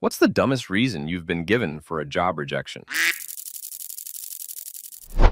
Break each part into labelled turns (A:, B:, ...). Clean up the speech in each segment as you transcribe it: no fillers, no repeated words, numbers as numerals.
A: What's the dumbest reason you've been given for a job rejection?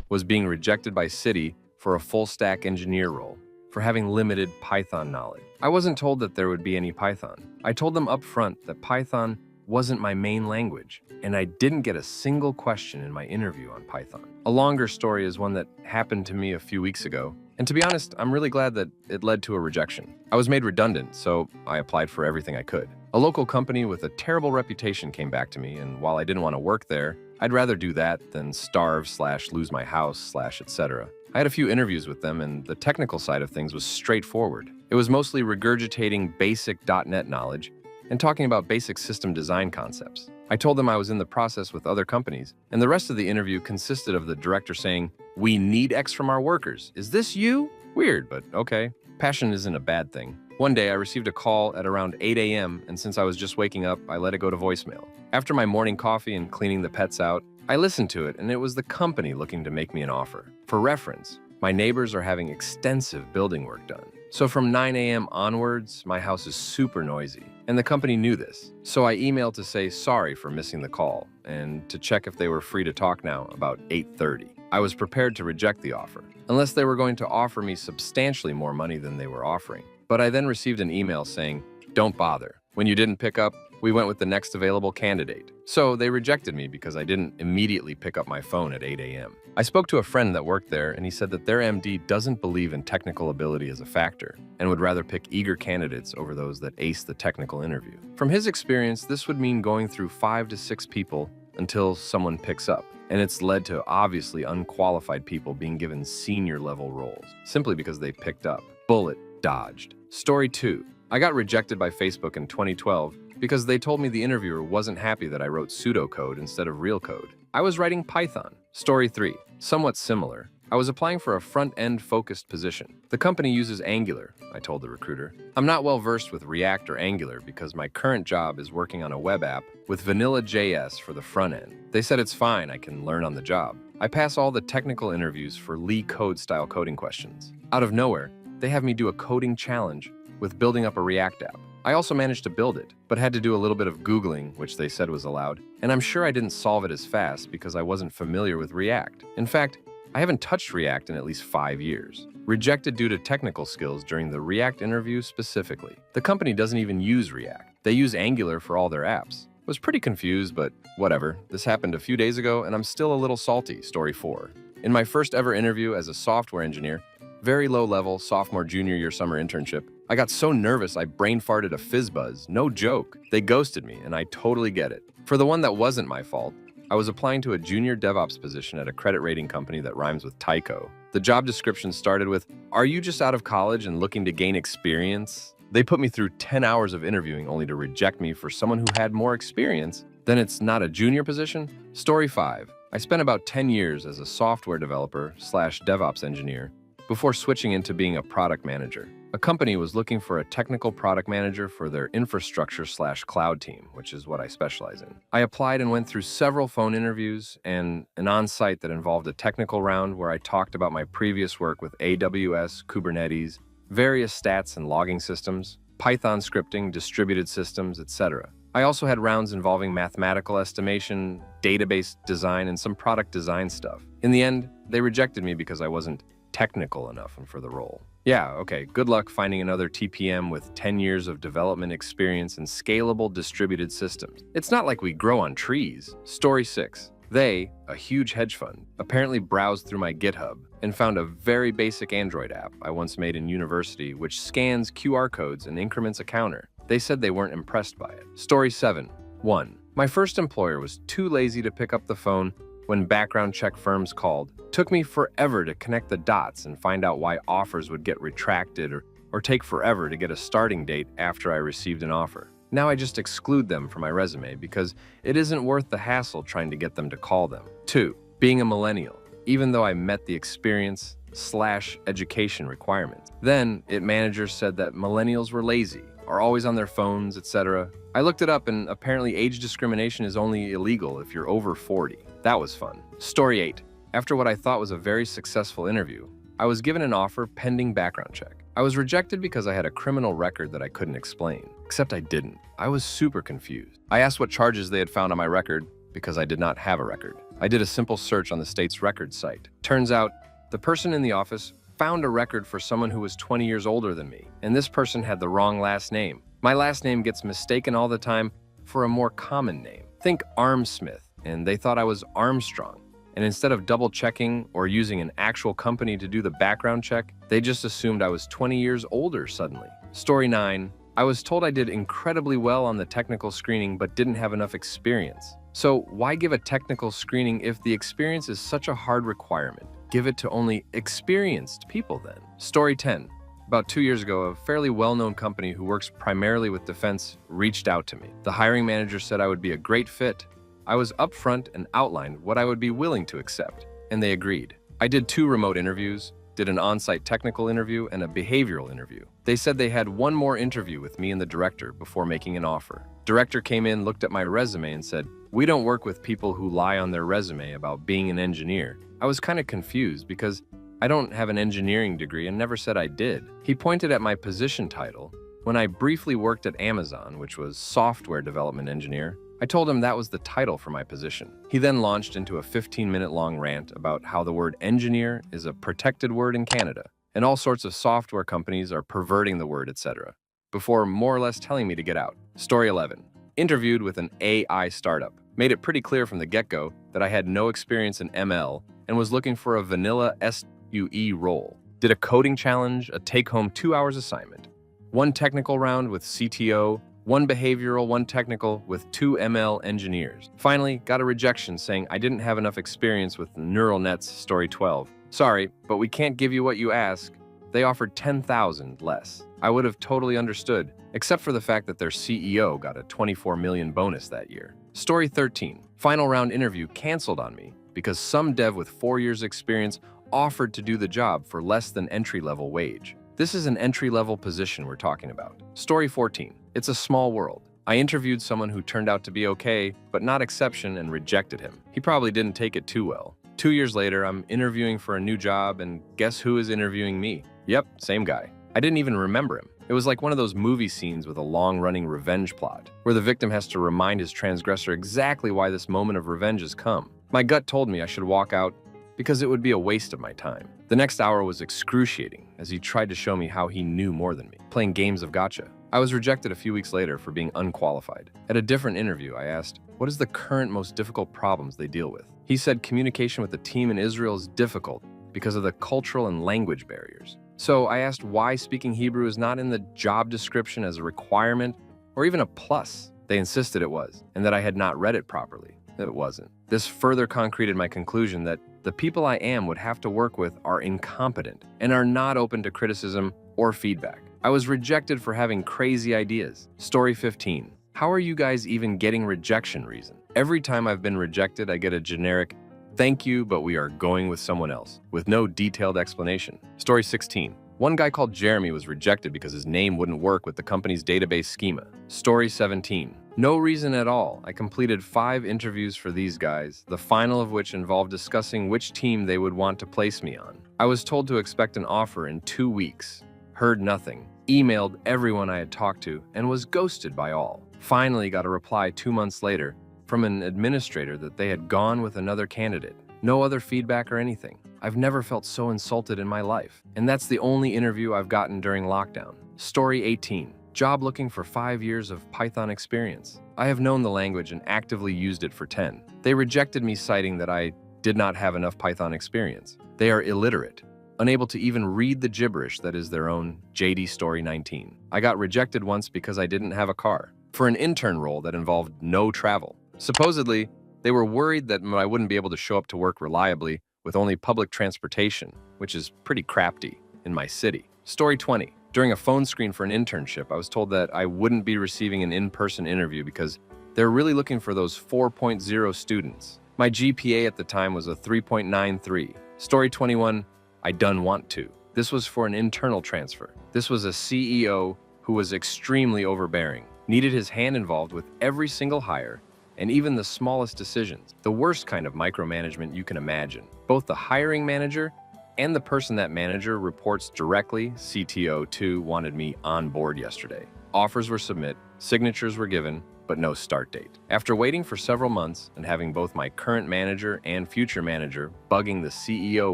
A: Was being rejected by Citi for a full-stack engineer role for having limited Python knowledge. I wasn't told that there would be any Python. I told them up front that Python wasn't my main language, and I didn't get a single question in my interview on Python. A longer story is one that happened to me a few weeks ago, and to be honest, I'm really glad that it led to a rejection. I was made redundant, so I applied for everything I could. A local company with a terrible reputation came back to me, and while I didn't want to work there, I'd rather do that than starve/lose my house/etc. I had a few interviews with them, and the technical side of things was straightforward. It was mostly regurgitating basic .NET knowledge and talking about basic system design concepts. I told them I was in the process with other companies, and the rest of the interview consisted of the director saying, "We need X from our workers. Is this you?" Weird, but okay. Passion isn't a bad thing. One day, I received a call at around 8 a.m., and since I was just waking up, I let it go to voicemail. After my morning coffee and cleaning the pets out, I listened to it, and it was the company looking to make me an offer. For reference, my neighbors are having extensive building work done. So from 9 a.m. onwards, my house is super noisy, and the company knew this. So I emailed to say sorry for missing the call, and to check if they were free to talk now about 8:30. I was prepared to reject the offer, unless they were going to offer me substantially more money than they were offering. But I then received an email saying, "Don't bother. When you didn't pick up, we went with the next available candidate." So they rejected me because I didn't immediately pick up my phone at 8 a.m. I spoke to a friend that worked there, and he said that their MD doesn't believe in technical ability as a factor and would rather pick eager candidates over those that ace the technical interview. From his experience, this would mean going through 5 to 6 people until someone picks up, and it's led to obviously unqualified people being given senior level roles simply because they picked up. Bullet dodged. Story 2. I got rejected by Facebook in 2012 because they told me the interviewer wasn't happy that I wrote pseudocode instead of real code. I was writing Python. Story 3. Somewhat similar. I was applying for a front-end focused position. The company uses Angular, I told the recruiter. I'm not well versed with React or Angular because my current job is working on a web app with vanilla JS for the front end. They said it's fine, I can learn on the job. I pass all the technical interviews for Lee Code style coding questions. Out of nowhere, they have me do a coding challenge with building up a React app. I also managed to build it, but had to do a little bit of Googling, which they said was allowed, and I'm sure I didn't solve it as fast because I wasn't familiar with React. In fact, I haven't touched React in at least 5 years. Rejected due to technical skills during the React interview specifically. The company doesn't even use React. They use Angular for all their apps. I was pretty confused, but whatever. This happened a few days ago, and I'm still a little salty. Story 4. In my first ever interview as a software engineer, very low level, sophomore, junior year summer internship, I got so nervous I brain farted a fizz buzz. No joke. They ghosted me, and I totally get it. For the one that wasn't my fault, I was applying to a junior DevOps position at a credit rating company that rhymes with Tyco. The job description started with, "Are you just out of college and looking to gain experience?" They put me through 10 hours of interviewing only to reject me for someone who had more experience. Then it's not a junior position? Story 5. I spent about 10 years as a software developer/DevOps engineer before switching into being a product manager. A company was looking for a technical product manager for their infrastructure/cloud team, which is what I specialize in. I applied and went through several phone interviews and an on-site that involved a technical round where I talked about my previous work with AWS, Kubernetes, various stats and logging systems, Python scripting, distributed systems, etc. I also had rounds involving mathematical estimation, database design, and some product design stuff. In the end, they rejected me because I wasn't technical enough for the role. Yeah, okay, good luck finding another TPM with 10 years of development experience in scalable distributed systems. It's not like we grow on trees. Story 6. They, a huge hedge fund, apparently browsed through my GitHub and found a very basic Android app I once made in university which scans QR codes and increments a counter. They said they weren't impressed by it. Story 7. 1. My first employer was too lazy to pick up the phone when background check firms called. Took me forever to connect the dots and find out why offers would get retracted or take forever to get a starting date after I received an offer. Now I just exclude them from my resume because it isn't worth the hassle trying to get them to call them. 2. Being a millennial, even though I met the experience/education requirements. Then, managers said that millennials were lazy, are always on their phones, etc. I looked it up and apparently age discrimination is only illegal if you're over 40. That was fun. Story 8. After what I thought was a very successful interview, I was given an offer pending background check. I was rejected because I had a criminal record that I couldn't explain. Except I didn't. I was super confused. I asked what charges they had found on my record because I did not have a record. I did a simple search on the state's record site. Turns out, the person in the office found a record for someone who was 20 years older than me, and this person had the wrong last name. My last name gets mistaken all the time for a more common name. Think Armsmith, and they thought I was Armstrong. And instead of double-checking or using an actual company to do the background check, they just assumed I was 20 years older suddenly. Story 9. I was told I did incredibly well on the technical screening but didn't have enough experience. So why give a technical screening if the experience is such a hard requirement? Give it to only experienced people then. Story 10. About 2 years ago, a fairly well-known company who works primarily with defense reached out to me. The hiring manager said I would be a great fit. I was upfront and outlined what I would be willing to accept, and they agreed. I did 2 remote interviews, did an on-site technical interview and a behavioral interview. They said they had one more interview with me and the director before making an offer. Director came in, looked at my resume and said, "We don't work with people who lie on their resume about being an engineer." I was kind of confused because I don't have an engineering degree and never said I did. He pointed at my position title. When I briefly worked at Amazon, which was software development engineer, I told him that was the title for my position. He then launched into a 15-minute long rant about how the word engineer is a protected word in Canada, and all sorts of software companies are perverting the word, etc., before more or less telling me to get out. Story 11. Interviewed with an AI startup. Made it pretty clear from the get-go that I had no experience in ML and was looking for a vanilla SUE role. Did a coding challenge, a take-home 2 hours assignment, 1 technical round with CTO, 1 behavioral, 1 technical with 2 ML engineers. Finally, got a rejection saying I didn't have enough experience with neural nets. Story 12. Sorry, but we can't give you what you ask. They offered $10,000 less. I would have totally understood, except for the fact that their CEO got a $24 million bonus that year. Story 13. Final round interview canceled on me because some dev with 4 years experience offered to do the job for less than entry-level wage. This is an entry-level position we're talking about. Story 14. It's a small world. I interviewed someone who turned out to be okay, but not exception, and rejected him. He probably didn't take it too well. 2 years later, I'm interviewing for a new job, and guess who is interviewing me? Yep, same guy. I didn't even remember him. It was like one of those movie scenes with a long-running revenge plot, where the victim has to remind his transgressor exactly why this moment of revenge has come. My gut told me I should walk out because it would be a waste of my time. The next hour was excruciating as he tried to show me how he knew more than me, playing games of gotcha. I was rejected a few weeks later for being unqualified. At a different interview, I asked, what is the current most difficult problems they deal with? He said communication with the team in Israel is difficult because of the cultural and language barriers. So I asked why speaking Hebrew is not in the job description as a requirement or even a plus. They insisted it was, and that I had not read it properly. It wasn't. This further concreted my conclusion that the people I would have to work with are incompetent and are not open to criticism or feedback. I was rejected for having crazy ideas. Story 15. How are you guys even getting rejection reason? Every time I've been rejected, I get a generic, "Thank you, but we are going with someone else," with no detailed explanation. Story 16. One guy called Jeremy was rejected because his name wouldn't work with the company's database schema. Story 17. No reason at all. I completed 5 interviews for these guys, the final of which involved discussing which team they would want to place me on. I was told to expect an offer in 2 weeks. Heard nothing. Emailed everyone I had talked to and was ghosted by all. Finally got a reply 2 months later from an administrator that they had gone with another candidate. No other feedback or anything. I've never felt so insulted in my life. And that's the only interview I've gotten during lockdown. Story 18. Job looking for 5 years of Python experience. I have known the language and actively used it for 10. They rejected me citing that I did not have enough Python experience. They are illiterate, unable to even read the gibberish that is their own JD Story 19. I got rejected once because I didn't have a car for an intern role that involved no travel. Supposedly, they were worried that I wouldn't be able to show up to work reliably with only public transportation, which is pretty crafty in my city. Story 20. During a phone screen for an internship, I was told that I wouldn't be receiving an in-person interview because they're really looking for those 4.0 students. My GPA at the time was a 3.93. Story 21. I done want to. This was for an internal transfer. This was a CEO who was extremely overbearing, needed his hand involved with every single hire, and even the smallest decisions. The worst kind of micromanagement you can imagine. Both the hiring manager and the person that manager reports directly, CTO2, wanted me on board yesterday. Offers were submitted, signatures were given, but no start date. After waiting for several months and having both my current manager and future manager bugging the CEO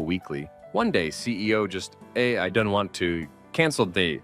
A: weekly, one day CEO just, I don't want to, canceled the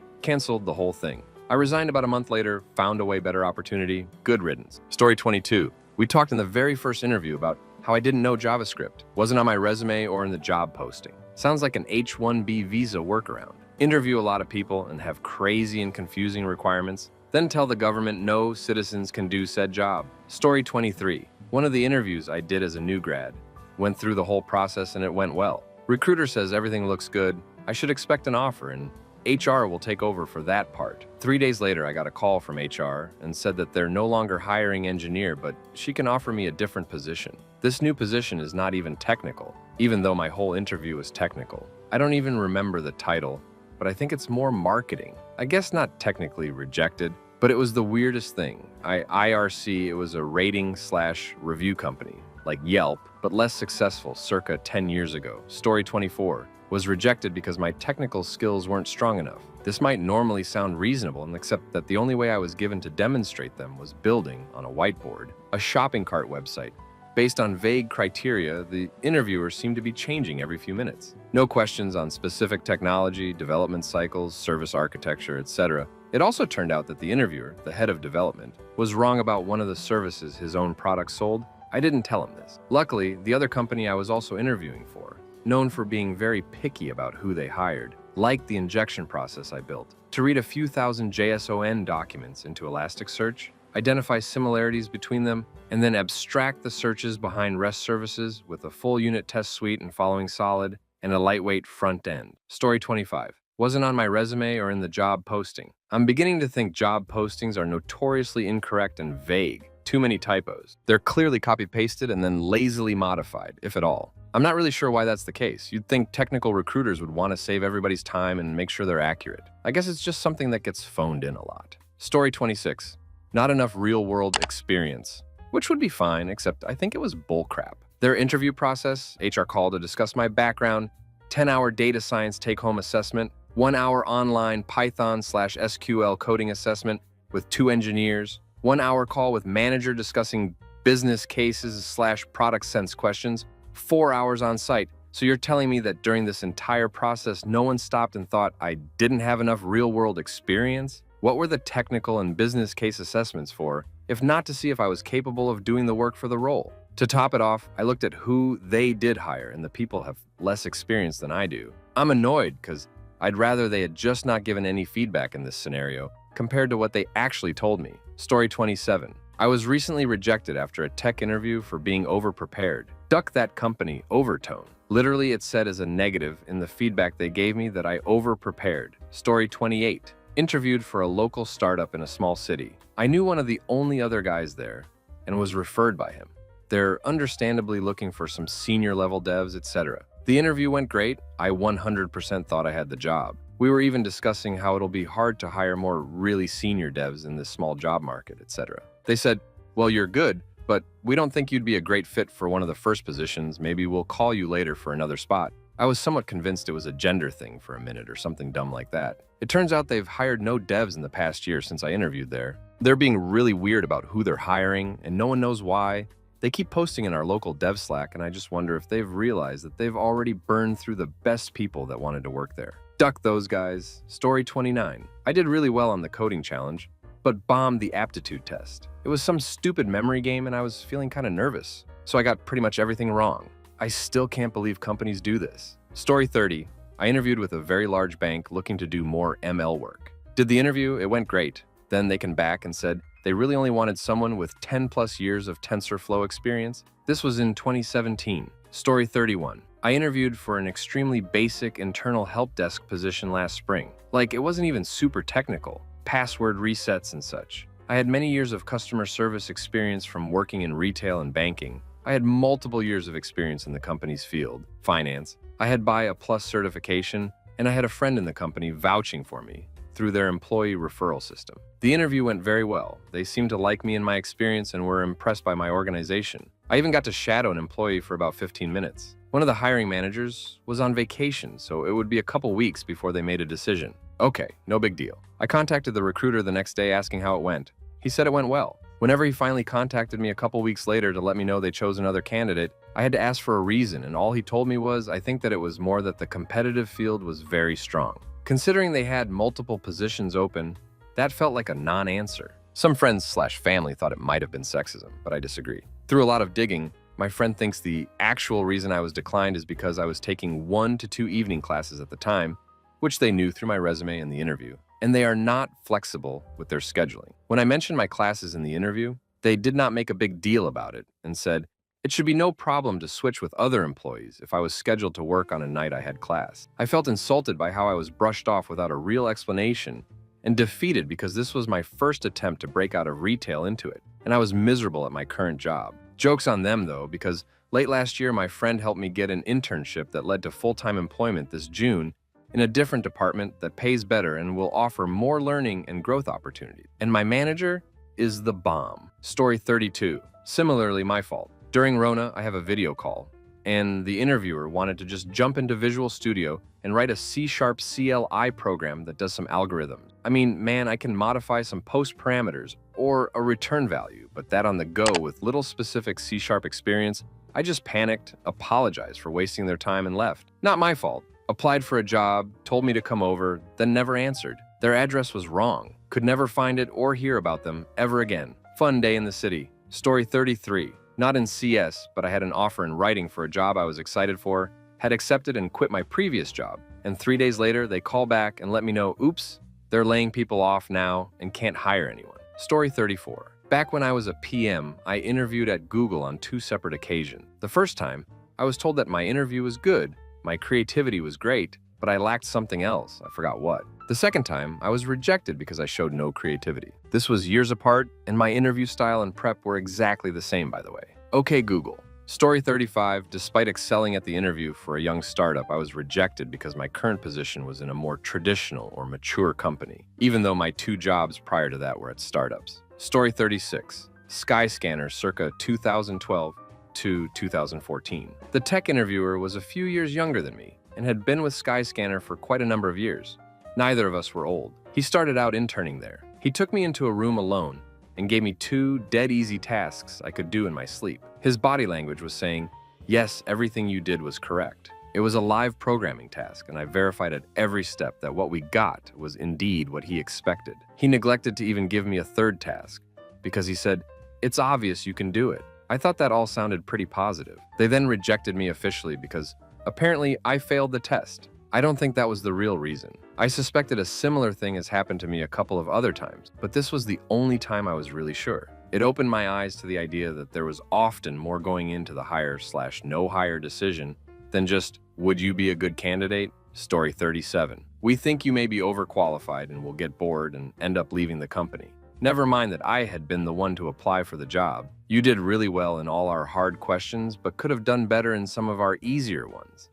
A: whole thing. I resigned about a month later, found a way better opportunity, good riddance. Story 22. We talked in the very first interview about how I didn't know JavaScript, wasn't on my resume or in the job posting. Sounds like an H-1B visa workaround. Interview a lot of people and have crazy and confusing requirements, then tell the government no citizens can do said job. Story 23. One of the interviews I did as a new grad. Went through the whole process and it went well. Recruiter says everything looks good. I should expect an offer and HR will take over for that part. 3 days later, I got a call from HR and said that they're no longer hiring engineer, but she can offer me a different position. This new position is not even technical, even though my whole interview was technical. I don't even remember the title, but I think it's more marketing. I guess not technically rejected, but it was the weirdest thing. IRC, it was a rating/review company, like Yelp, but less successful circa 10 years ago. Story 24. Was rejected because my technical skills weren't strong enough. This might normally sound reasonable, except that the only way I was given to demonstrate them was building, on a whiteboard, a shopping cart website. Based on vague criteria, the interviewer seemed to be changing every few minutes. No questions on specific technology, development cycles, service architecture, etc. It also turned out that the interviewer, the head of development, was wrong about one of the services his own product sold. I didn't tell him this. Luckily, the other company I was also interviewing for, known for being very picky about who they hired, liked the injection process I built. To read a few thousand JSON documents into Elasticsearch, identify similarities between them, and then abstract the searches behind REST services with a full unit test suite and following solid, and a lightweight front end. Story 25. Wasn't on my resume or in the job posting. I'm beginning to think job postings are notoriously incorrect and vague. Too many typos. They're clearly copy-pasted and then lazily modified, if at all. I'm not really sure why that's the case. You'd think technical recruiters would want to save everybody's time and make sure they're accurate. I guess it's just something that gets phoned in a lot. Story 26. Not enough real-world experience. Which would be fine, except I think it was bullcrap. Their interview process, HR call to discuss my background, 10-hour data science take-home assessment, 1-hour online Python/SQL coding assessment with 2 engineers, 1-hour call with manager discussing business cases/product sense questions, 4 hours on site. So you're telling me that during this entire process, no one stopped and thought I didn't have enough real-world experience? What were the technical and business case assessments for, if not to see if I was capable of doing the work for the role? To top it off, I looked at who they did hire, and the people have less experience than I do. I'm annoyed because I'd rather they had just not given any feedback in this scenario compared to what they actually told me. Story 27. I was recently rejected after a tech interview for being overprepared. Duck that company, overtone. Literally, it said as a negative in the feedback they gave me that I overprepared. Story 28. Interviewed for a local startup in a small city. I knew one of the only other guys there and was referred by him. They're understandably looking for some senior level devs, etc. The interview went great. I 100% thought I had the job. We were even discussing how it'll be hard to hire more really senior devs in this small job market, etc. They said, well, you're good, but we don't think you'd be a great fit for one of the first positions. Maybe we'll call you later for another spot. I was somewhat convinced it was a gender thing for a minute or something dumb like that. It turns out they've hired no devs in the past year since I interviewed there. They're being really weird about who they're hiring, and no one knows why. They keep posting in our local dev Slack, and I just wonder if they've realized that they've already burned through the best people that wanted to work there. Duck those guys. Story 29. I did really well on the coding challenge, but bombed the aptitude test. It was some stupid memory game and I was feeling kind of nervous, so I got pretty much everything wrong. I still can't believe companies do this. Story 30. I interviewed with a very large bank looking to do more ML work. Did the interview, it went great. Then they came back and said they really only wanted someone with 10 plus years of TensorFlow experience. This was in 2017. Story 31. I interviewed for an extremely basic internal help desk position last spring. Like, it wasn't even super technical. Password resets and such. I had many years of customer service experience from working in retail and banking. I had multiple years of experience in the company's field, finance. I had BI A+ certification, and I had a friend in the company vouching for me through their employee referral system. The interview went very well. They seemed to like me and my experience and were impressed by my organization. I even got to shadow an employee for about 15 minutes. One of the hiring managers was on vacation, so it would be a couple weeks before they made a decision. Okay, no big deal. I contacted the recruiter the next day asking how it went. He said it went well. Whenever he finally contacted me a couple weeks later to let me know they chose another candidate, I had to ask for a reason, and all he told me was, I think that it was more that the competitive field was very strong. Considering they had multiple positions open, that felt like a non-answer. Some friends/family thought it might have been sexism, but I disagree. Through a lot of digging, my friend thinks the actual reason I was declined is because I was taking 1 to 2 evening classes at the time, which they knew through my resume and the interview, and they are not flexible with their scheduling. When I mentioned my classes in the interview, they did not make a big deal about it and said, it should be no problem to switch with other employees if I was scheduled to work on a night I had class. I felt insulted by how I was brushed off without a real explanation and defeated because this was my first attempt to break out of retail into it, and I was miserable at my current job. Joke's on them though, because late last year my friend helped me get an internship that led to full-time employment this June in a different department that pays better and will offer more learning and growth opportunities. And my manager is the bomb. Story 32. Similarly, my fault. During Rona, I have a video call, and the interviewer wanted to just jump into Visual Studio and write a C# CLI program that does some algorithms. I mean, man, I can modify some post parameters or a return value, but that on the go with little specific C# experience, I just panicked, apologized for wasting their time, and left. Not my fault. Applied for a job, told me to come over, then never answered. Their address was wrong. Could never find it or hear about them ever again. Fun day in the city. Story 33. Not in CS, but I had an offer in writing for a job I was excited for, had accepted and quit my previous job. And 3 days later, they call back and let me know, oops, they're laying people off now and can't hire anyone. Story 34. Back when I was a PM, I interviewed at Google on 2 separate occasions. The first time, I was told that my interview was good, my creativity was great, but I lacked something else. I forgot what. The second time, I was rejected because I showed no creativity. This was years apart, and my interview style and prep were exactly the same, by the way. Okay, Google. Story 35. Despite excelling at the interview for a young startup, I was rejected because my current position was in a more traditional or mature company, even though my 2 jobs prior to that were at startups. Story 36. Skyscanner circa 2012 to 2014. The tech interviewer was a few years younger than me and had been with Skyscanner for quite a number of years. Neither of us were old. He started out interning there. He took me into a room alone and gave me 2 dead easy tasks I could do in my sleep. His body language was saying, yes, everything you did was correct. It was a live programming task, and I verified at every step that what we got was indeed what he expected. He neglected to even give me a 3rd task because he said, it's obvious you can do it. I thought that all sounded pretty positive. They then rejected me officially because apparently I failed the test. I don't think that was the real reason. I suspected a similar thing has happened to me a couple of other times, but this was the only time I was really sure. It opened my eyes to the idea that there was often more going into the hire/no hire decision than just, would you be a good candidate? Story 37. We think you may be overqualified and will get bored and end up leaving the company. Never mind that I had been the one to apply for the job. You did really well in all our hard questions, but could have done better in some of our easier ones.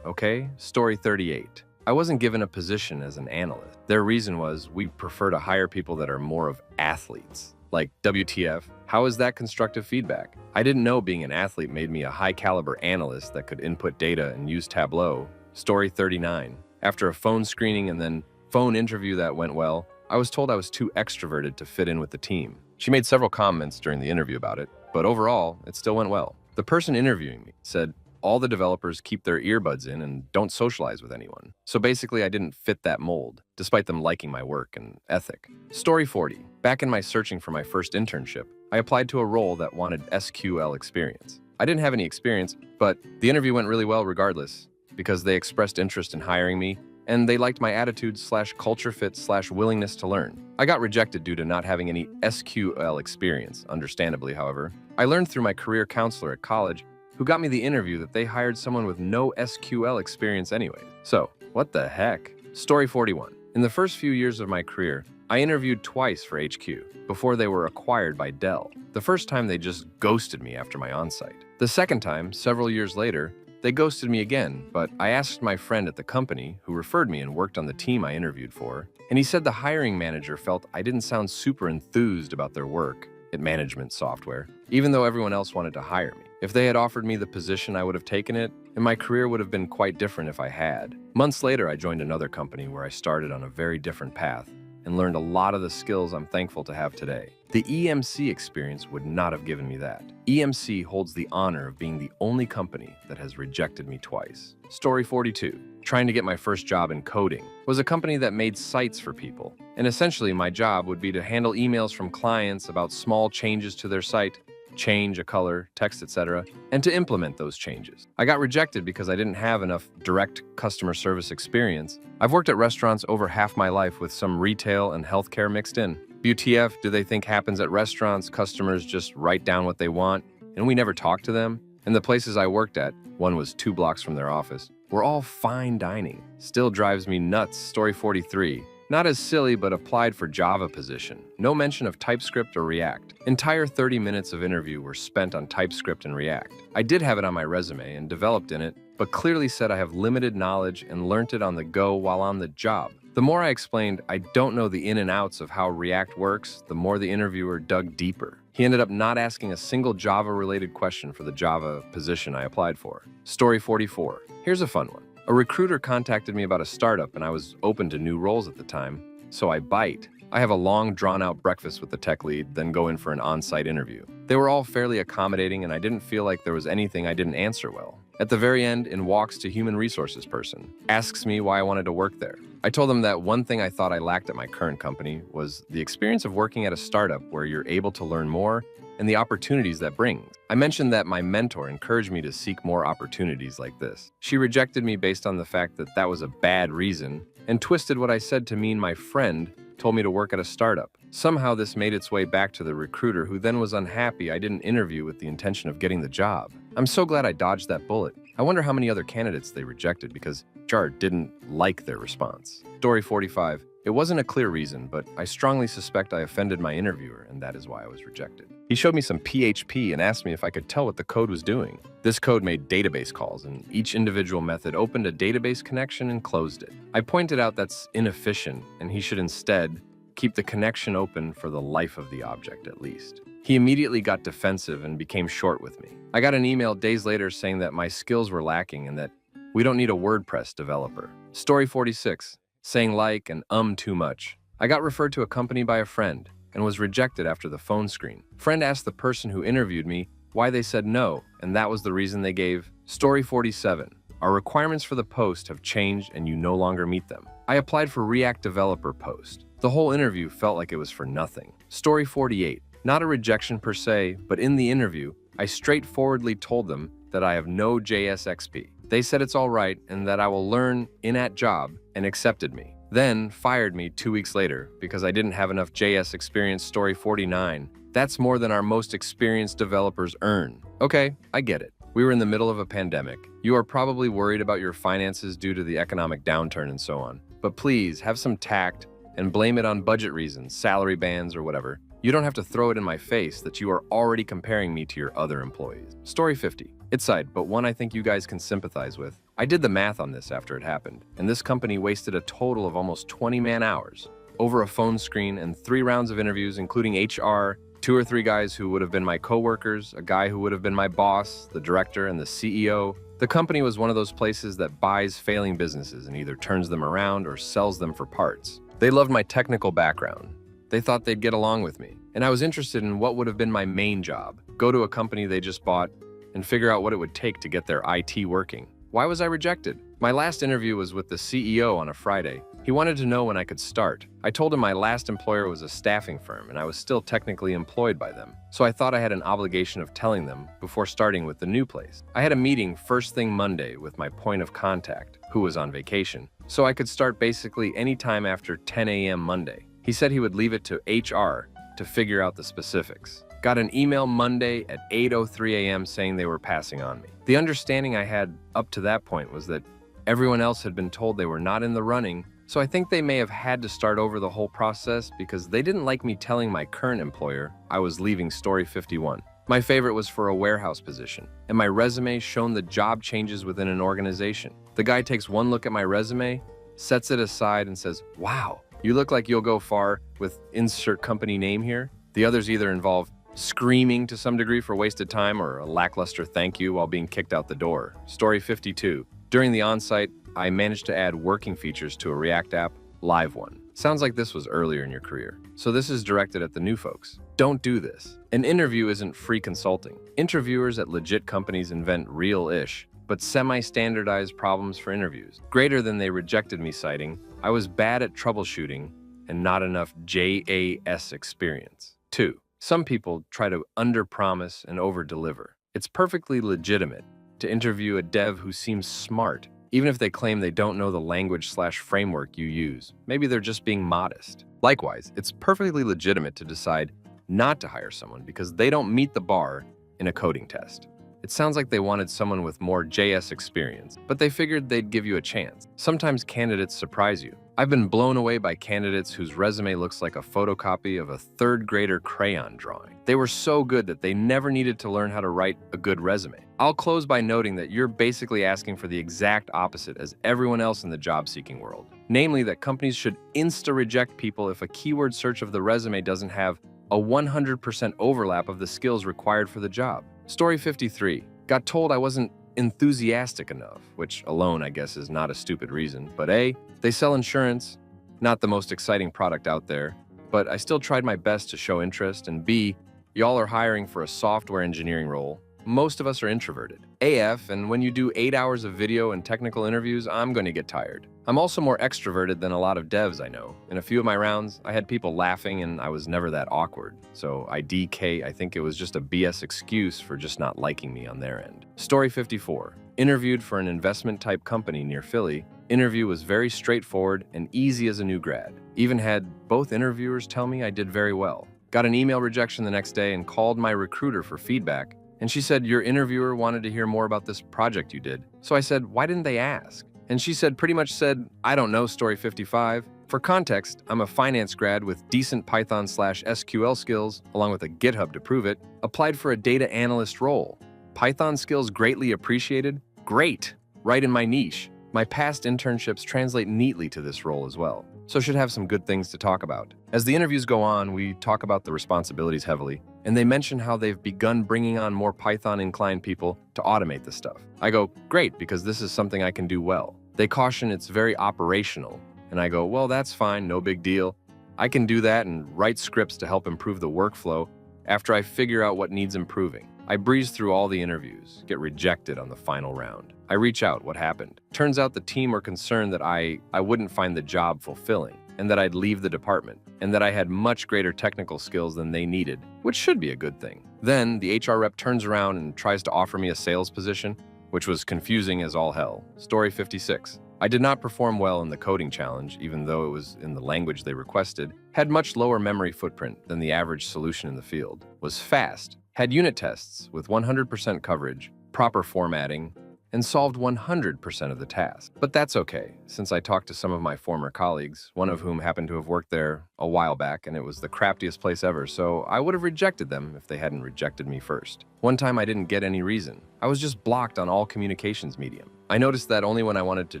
A: Okay? Story 38. I wasn't given a position as an analyst. Their reason was we prefer to hire people that are more of athletes. Like, WTF? How is that constructive feedback? I didn't know being an athlete made me a high-caliber analyst that could input data and use Tableau. Story 39. After a phone screening and then phone interview that went well, I was told I was too extroverted to fit in with the team. She made several comments during the interview about it, but overall, it still went well. The person interviewing me said, all the developers keep their earbuds in and don't socialize with anyone. So basically, I didn't fit that mold, despite them liking my work and ethic. Story 40. Back in my searching for my first internship, I applied to a role that wanted SQL experience. I didn't have any experience, but the interview went really well regardless, because they expressed interest in hiring me, and they liked my attitude/culture fit/willingness to learn. I got rejected due to not having any SQL experience, understandably, however. I learned through my career counselor at college, who got me the interview, that they hired someone with no SQL experience anyway. So, what the heck? Story 41. In the first few years of my career, I interviewed twice for HQ, before they were acquired by Dell. The first time they just ghosted me after my onsite. The second time, several years later, they ghosted me again, but I asked my friend at the company, who referred me and worked on the team I interviewed for, and he said the hiring manager felt I didn't sound super enthused about their work, management software, even though everyone else wanted to hire me. If they had offered me the position, I would have taken it, and my career would have been quite different if I had. Months later, I joined another company where I started on a very different path and learned a lot of the skills I'm thankful to have today. The EMC experience would not have given me that. EMC holds the honor of being the only company that has rejected me twice. Story 42. Trying to get my first job in coding was a company that made sites for people. And essentially, my job would be to handle emails from clients about small changes to their site, change a color, text, etc., and to implement those changes. I got rejected because I didn't have enough direct customer service experience. I've worked at restaurants over half my life with some retail and healthcare mixed in. WTF do they think happens at restaurants? Customers just write down what they want, and we never talk to them? And the places I worked at, one was 2 blocks from their office, were all fine dining. Still drives me nuts. Story 43. Not as silly, but applied for Java position. No mention of TypeScript or React. Entire 30 minutes of interview were spent on TypeScript and React. I did have it on my resume and developed in it, but clearly said I have limited knowledge and learnt it on the go while on the job. The more I explained I don't know the in and outs of how React works, the more the interviewer dug deeper. He ended up not asking a single Java-related question for the Java position I applied for. Story 44. Here's a fun one. A recruiter contacted me about a startup and I was open to new roles at the time, so I bite. I have a long, drawn-out breakfast with the tech lead, then go in for an on-site interview. They were all fairly accommodating and I didn't feel like there was anything I didn't answer well. At the very end, in walks the human resources person, asks me why I wanted to work there. I told them that one thing I thought I lacked at my current company was the experience of working at a startup where you're able to learn more and the opportunities that brings. I mentioned that my mentor encouraged me to seek more opportunities like this. She rejected me based on the fact that that was a bad reason and twisted what I said to mean my friend told me to work at a startup. Somehow this made its way back to the recruiter, who then was unhappy I didn't interview with the intention of getting the job. I'm so glad I dodged that bullet. I wonder how many other candidates they rejected because HR didn't like their response. Story 45. It wasn't a clear reason, but I strongly suspect I offended my interviewer, and that is why I was rejected. He showed me some PHP and asked me if I could tell what the code was doing. This code made database calls, and each individual method opened a database connection and closed it. I pointed out that's inefficient, and he should instead keep the connection open for the life of the object at least. He immediately got defensive and became short with me. I got an email days later saying that my skills were lacking and that we don't need a WordPress developer. Story 46. Saying like and too much. I got referred to a company by a friend and was rejected after the phone screen. Friend asked the person who interviewed me why they said no, and that was the reason they gave. Story 47. Our requirements for the post have changed and you no longer meet them. I applied for React developer post. The whole interview felt like it was for nothing. Story 48. Not a rejection per se, but in the interview, I straightforwardly told them that I have no JS XP. They said it's all right and that I will learn in that job and accepted me. Then fired me 2 weeks later because I didn't have enough JS experience. Story 49. That's more than our most experienced developers earn. Okay, I get it. We were in the middle of a pandemic. You are probably worried about your finances due to the economic downturn and so on. But please have some tact and blame it on budget reasons, salary bands, or whatever. You don't have to throw it in my face that you are already comparing me to your other employees. Story 50. It's side, but one I think you guys can sympathize with. I did the math on this after it happened, and this company wasted a total of almost 20 man-hours over a phone screen and 3 rounds of interviews, including HR, 2 or 3 guys who would have been my coworkers, a guy who would have been my boss, the director, and the CEO. The company was one of those places that buys failing businesses and either turns them around or sells them for parts. They loved my technical background. They thought they'd get along with me, and I was interested in what would have been my main job. Go to a company they just bought and figure out what it would take to get their IT working. Why was I rejected? My last interview was with the CEO on a Friday. He wanted to know when I could start. I told him my last employer was a staffing firm and I was still technically employed by them. So I thought I had an obligation of telling them before starting with the new place. I had a meeting first thing Monday with my point of contact, who was on vacation, so I could start basically any time after 10 a.m. Monday. He said he would leave it to HR to figure out the specifics. Got an email Monday at 8:03 a.m. saying they were passing on me. The understanding I had up to that point was that everyone else had been told they were not in the running, so I think they may have had to start over the whole process because they didn't like me telling my current employer I was leaving. Story 51. My favorite was for a warehouse position, and my resume shown the job changes within an organization. The guy takes one look at my resume, sets it aside, and says, "Wow, you look like you'll go far with insert company name here." The others either involve screaming to some degree for wasted time or a lackluster thank you while being kicked out the door. Story 52. During the on-site, I managed to add working features to a React app, Live One. Sounds like this was earlier in your career. So this is directed at the new folks. Don't do this. An interview isn't free consulting. Interviewers at legit companies invent real-ish, but semi-standardized problems for interviews. Greater than they rejected me citing, I was bad at troubleshooting and not enough JAS experience. 2. Some people try to underpromise and overdeliver. It's perfectly legitimate to interview a dev who seems smart, even if they claim they don't know the language/framework you use. Maybe they're just being modest. Likewise, it's perfectly legitimate to decide not to hire someone because they don't meet the bar in a coding test. It sounds like they wanted someone with more JS experience, but they figured they'd give you a chance. Sometimes candidates surprise you. I've been blown away by candidates whose resume looks like a photocopy of a third grader crayon drawing. They were so good that they never needed to learn how to write a good resume. I'll close by noting that you're basically asking for the exact opposite as everyone else in the job-seeking world. Namely, that companies should insta-reject people if a keyword search of the resume doesn't have a 100% overlap of the skills required for the job. Story 53. Got told I wasn't enthusiastic enough, which alone I guess is not a stupid reason, but A, they sell insurance, not the most exciting product out there, but I still tried my best to show interest, and B, y'all are hiring for a software engineering role. Most of us are introverted. AF, and when you do 8 hours of video and technical interviews, I'm going to get tired. I'm also more extroverted than a lot of devs I know. In a few of my rounds, I had people laughing and I was never that awkward. So I think it was just a BS excuse for just not liking me on their end. Story 54. Interviewed for an investment-type company near Philly. Interview was very straightforward and easy as a new grad. Even had both interviewers tell me I did very well. Got an email rejection the next day and called my recruiter for feedback. And she said, your interviewer wanted to hear more about this project you did. So I said, why didn't they ask? And she pretty much said, I don't know, Story 55. For context, I'm a finance grad with decent Python/SQL skills, along with a GitHub to prove it, applied for a data analyst role. Python skills greatly appreciated? Great! Right in my niche. My past internships translate neatly to this role as well, so should have some good things to talk about. As the interviews go on, we talk about the responsibilities heavily, and they mention how they've begun bringing on more Python-inclined people to automate this stuff. I go, great, because this is something I can do well. They caution it's very operational, and I go, well, that's fine, no big deal. I can do that and write scripts to help improve the workflow after I figure out what needs improving. I breeze through all the interviews, get rejected on the final round. I reach out, what happened? Turns out the team were concerned that I wouldn't find the job fulfilling, and that I'd leave the department, and that I had much greater technical skills than they needed, which should be a good thing. Then the HR rep turns around and tries to offer me a sales position, which was confusing as all hell. Story 56. I did not perform well in the coding challenge, even though it was in the language they requested, had much lower memory footprint than the average solution in the field, was fast, had unit tests with 100% coverage, proper formatting, and solved 100% of the tasks. But that's okay, since I talked to some of my former colleagues, one of whom happened to have worked there a while back, and it was the crappiest place ever, so I would have rejected them if they hadn't rejected me first. One time I didn't get any reason. I was just blocked on all communications medium. I noticed that only when I wanted to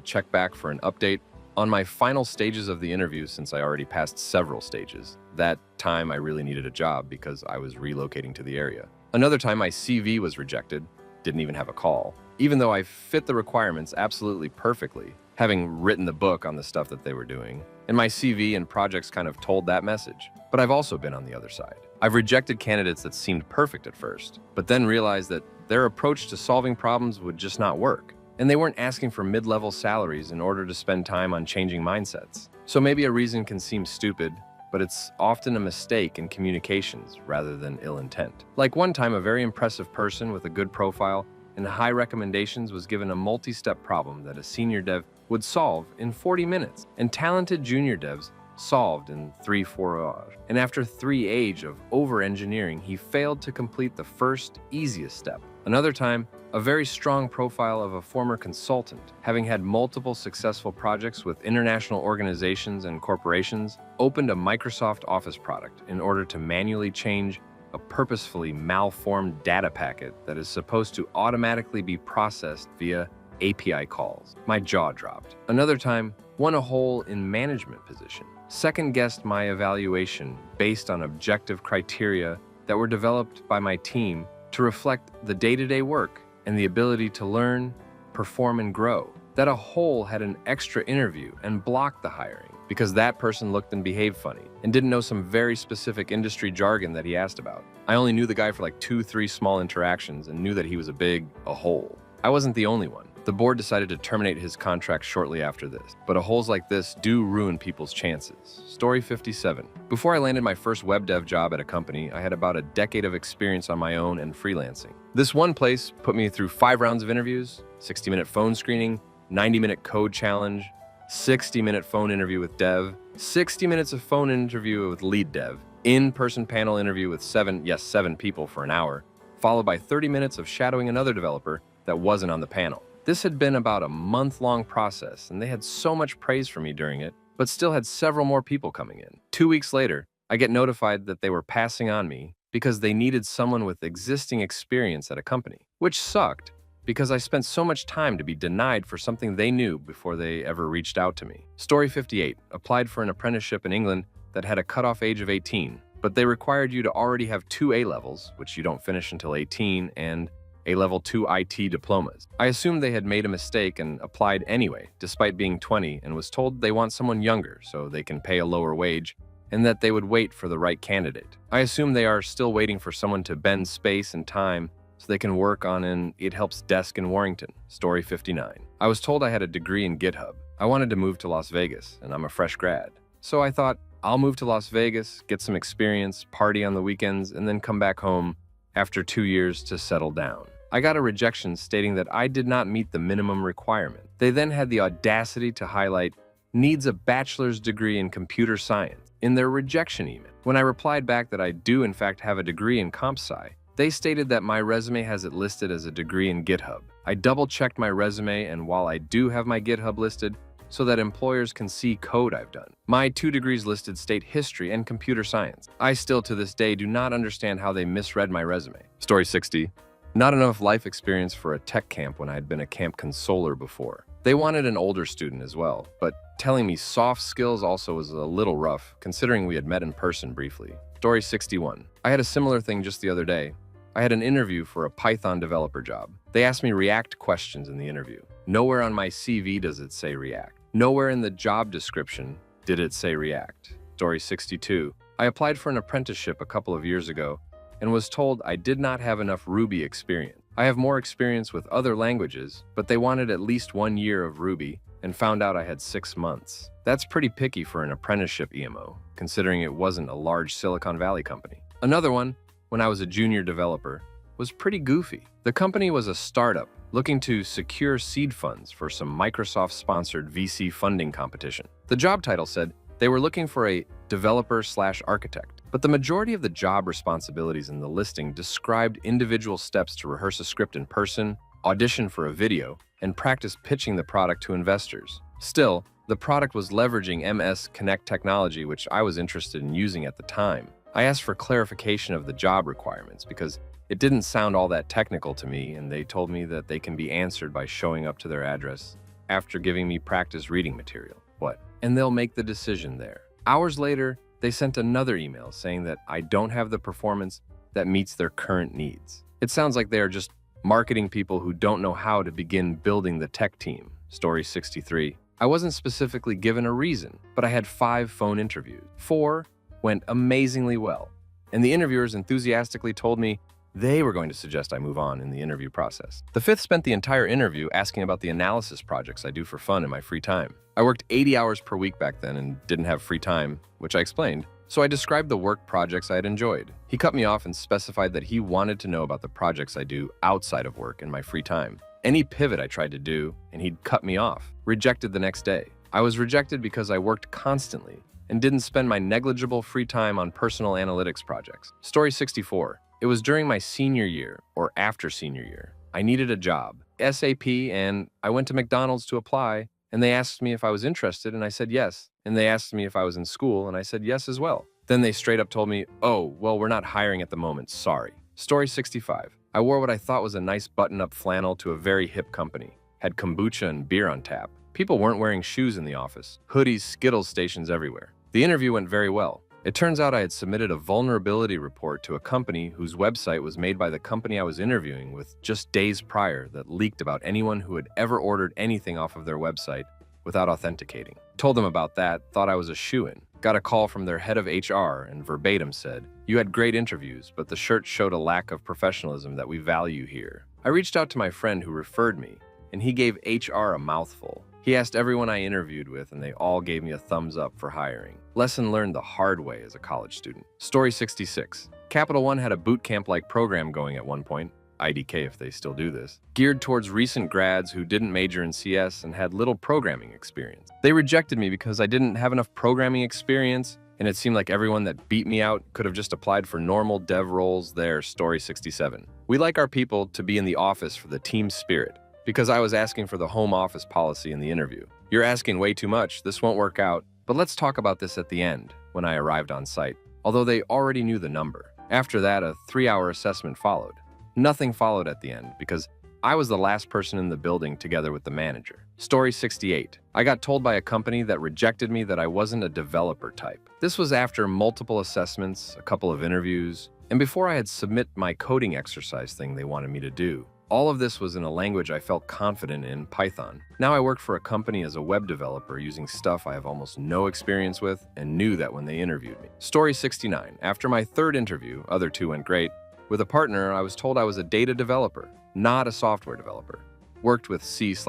A: check back for an update on my final stages of the interview, since I already passed several stages. That time I really needed a job because I was relocating to the area. Another time my CV was rejected, didn't even have a call, even though I fit the requirements absolutely perfectly, having written the book on the stuff that they were doing. And my CV and projects kind of told that message. But I've also been on the other side. I've rejected candidates that seemed perfect at first, but then realized that their approach to solving problems would just not work. And they weren't asking for mid-level salaries in order to spend time on changing mindsets. So maybe a reason can seem stupid, but it's often a mistake in communications rather than ill intent. Like one time, a very impressive person with a good profile and high recommendations was given a multi-step problem that a senior dev would solve in 40 minutes, and talented junior devs solved in 3-4 hours. And after 3 age of over-engineering, he failed to complete the first, easiest step. Another time, a very strong profile of a former consultant, having had multiple successful projects with international organizations and corporations, opened a Microsoft Office product in order to manually change a purposefully malformed data packet that is supposed to automatically be processed via API calls. My jaw dropped. Another time, won a hole in management position. Second-guessed my evaluation based on objective criteria that were developed by my team to reflect the day-to-day work and the ability to learn, perform, and grow. That a hole had an extra interview and blocked the hiring because that person looked and behaved funny and didn't know some very specific industry jargon that he asked about. I only knew the guy for like 2-3 small interactions and knew that he was a hole. I wasn't the only one. The board decided to terminate his contract shortly after this, but holes like this do ruin people's chances. Story 57. Before I landed my first web dev job at a company, I had about a decade of experience on my own and freelancing. This one place put me through 5 rounds of interviews, 60-minute phone screening, 90-minute code challenge, 60-minute phone interview with dev, 60 minutes of phone interview with lead dev, in-person panel interview with 7 people for an hour, followed by 30 minutes of shadowing another developer that wasn't on the panel. This had been about a month-long process, and they had so much praise for me during it, but still had several more people coming in. 2 weeks later, I get notified that they were passing on me because they needed someone with existing experience at a company, which sucked because I spent so much time to be denied for something they knew before they ever reached out to me. Story 58. Applied for an apprenticeship in England that had a cutoff age of 18, but they required you to already have 2 A-levels, which you don't finish until 18, and a level 2 IT diplomas. I assumed they had made a mistake and applied anyway, despite being 20, and was told they want someone younger so they can pay a lower wage and that they would wait for the right candidate. I assume they are still waiting for someone to bend space and time so they can work on an It Helps desk in Warrington. Story 59. I was told I had a degree in GitHub. I wanted to move to Las Vegas, and I'm a fresh grad. So I thought, I'll move to Las Vegas, get some experience, party on the weekends, and then come back home after 2 years to settle down. I got a rejection stating that I did not meet the minimum requirement. They then had the audacity to highlight needs a bachelor's degree in computer science in their rejection email. When I replied back that I do in fact have a degree in comp sci, they stated that my resume has it listed as a degree in GitHub. I double-checked my resume, and while I do have my GitHub listed so that employers can see code I've done, my 2 degrees listed state history and computer science. I still to this day do not understand how they misread my resume. Story 60. Not enough life experience for a tech camp when I had been a camp consoler before. They wanted an older student as well, but telling me soft skills also was a little rough, considering we had met in person briefly. Story 61. I had a similar thing just the other day. I had an interview for a Python developer job. They asked me React questions in the interview. Nowhere on my CV does it say React. Nowhere in the job description did it say React. Story 62. I applied for an apprenticeship a couple of years ago and was told I did not have enough Ruby experience. I have more experience with other languages, but they wanted at least 1 year of Ruby and found out I had 6 months. That's pretty picky for an apprenticeship EMO, considering it wasn't a large Silicon Valley company. Another one, when I was a junior developer, was pretty goofy. The company was a startup looking to secure seed funds for some Microsoft-sponsored VC funding competition. The job title said they were looking for a developer/architect, but the majority of the job responsibilities in the listing described individual steps to rehearse a script in person, audition for a video, and practice pitching the product to investors. Still, the product was leveraging MS Connect technology, which I was interested in using at the time. I asked for clarification of the job requirements because it didn't sound all that technical to me, and they told me that they can be answered by showing up to their address after giving me practice reading material. What? And they'll make the decision there. Hours later, they sent another email saying that I don't have the performance that meets their current needs. It sounds like they are just marketing people who don't know how to begin building the tech team. Story 63. I wasn't specifically given a reason, but I had 5 phone interviews. 4 went amazingly well, and the interviewers enthusiastically told me they were going to suggest I move on in the interview process. The 5th spent the entire interview asking about the analysis projects I do for fun in my free time. I worked 80 hours per week back then and didn't have free time, which I explained, so I described the work projects I had enjoyed. He cut me off and specified that he wanted to know about the projects I do outside of work in my free time. Any pivot I tried to do, and he'd cut me off. Rejected the next day. I was rejected because I worked constantly and didn't spend my negligible free time on personal analytics projects. Story 64. It was during my senior year, or after senior year. I needed a job, SAP, and I went to McDonald's to apply, and they asked me if I was interested, and I said yes. And they asked me if I was in school, and I said yes as well. Then they straight up told me, oh, well, we're not hiring at the moment, sorry. Story 65. I wore what I thought was a nice button-up flannel to a very hip company. Had kombucha and beer on tap. People weren't wearing shoes in the office. Hoodies, Skittles stations everywhere. The interview went very well. It turns out I had submitted a vulnerability report to a company whose website was made by the company I was interviewing with just days prior that leaked about anyone who had ever ordered anything off of their website without authenticating. Told them about that, thought I was a shoo-in. Got a call from their head of HR and verbatim said, "You had great interviews, but the shirt showed a lack of professionalism that we value here." I reached out to my friend who referred me, and he gave HR a mouthful. He asked everyone I interviewed with, and they all gave me a thumbs up for hiring. Lesson learned the hard way as a college student. Story 66. Capital One had a boot camp-like program going at one point, IDK if they still do this, geared towards recent grads who didn't major in CS and had little programming experience. They rejected me because I didn't have enough programming experience, and it seemed like everyone that beat me out could have just applied for normal dev roles there. Story 67. We like our people to be in the office for the team spirit, because I was asking for the home office policy in the interview. You're asking way too much, this won't work out, but let's talk about this at the end, when I arrived on site, although they already knew the number. After that, a 3-hour assessment followed. Nothing followed at the end because I was the last person in the building together with the manager. Story 68. I got told by a company that rejected me that I wasn't a developer type. This was after multiple assessments, a couple of interviews, and before I had submit my coding exercise thing they wanted me to do. All of this was in a language I felt confident in, Python. Now I work for a company as a web developer using stuff I have almost no experience with and knew that when they interviewed me. Story 69. After my third interview, other two went great. With a partner, I was told I was a data developer, not a software developer. Worked with C/C++/Java.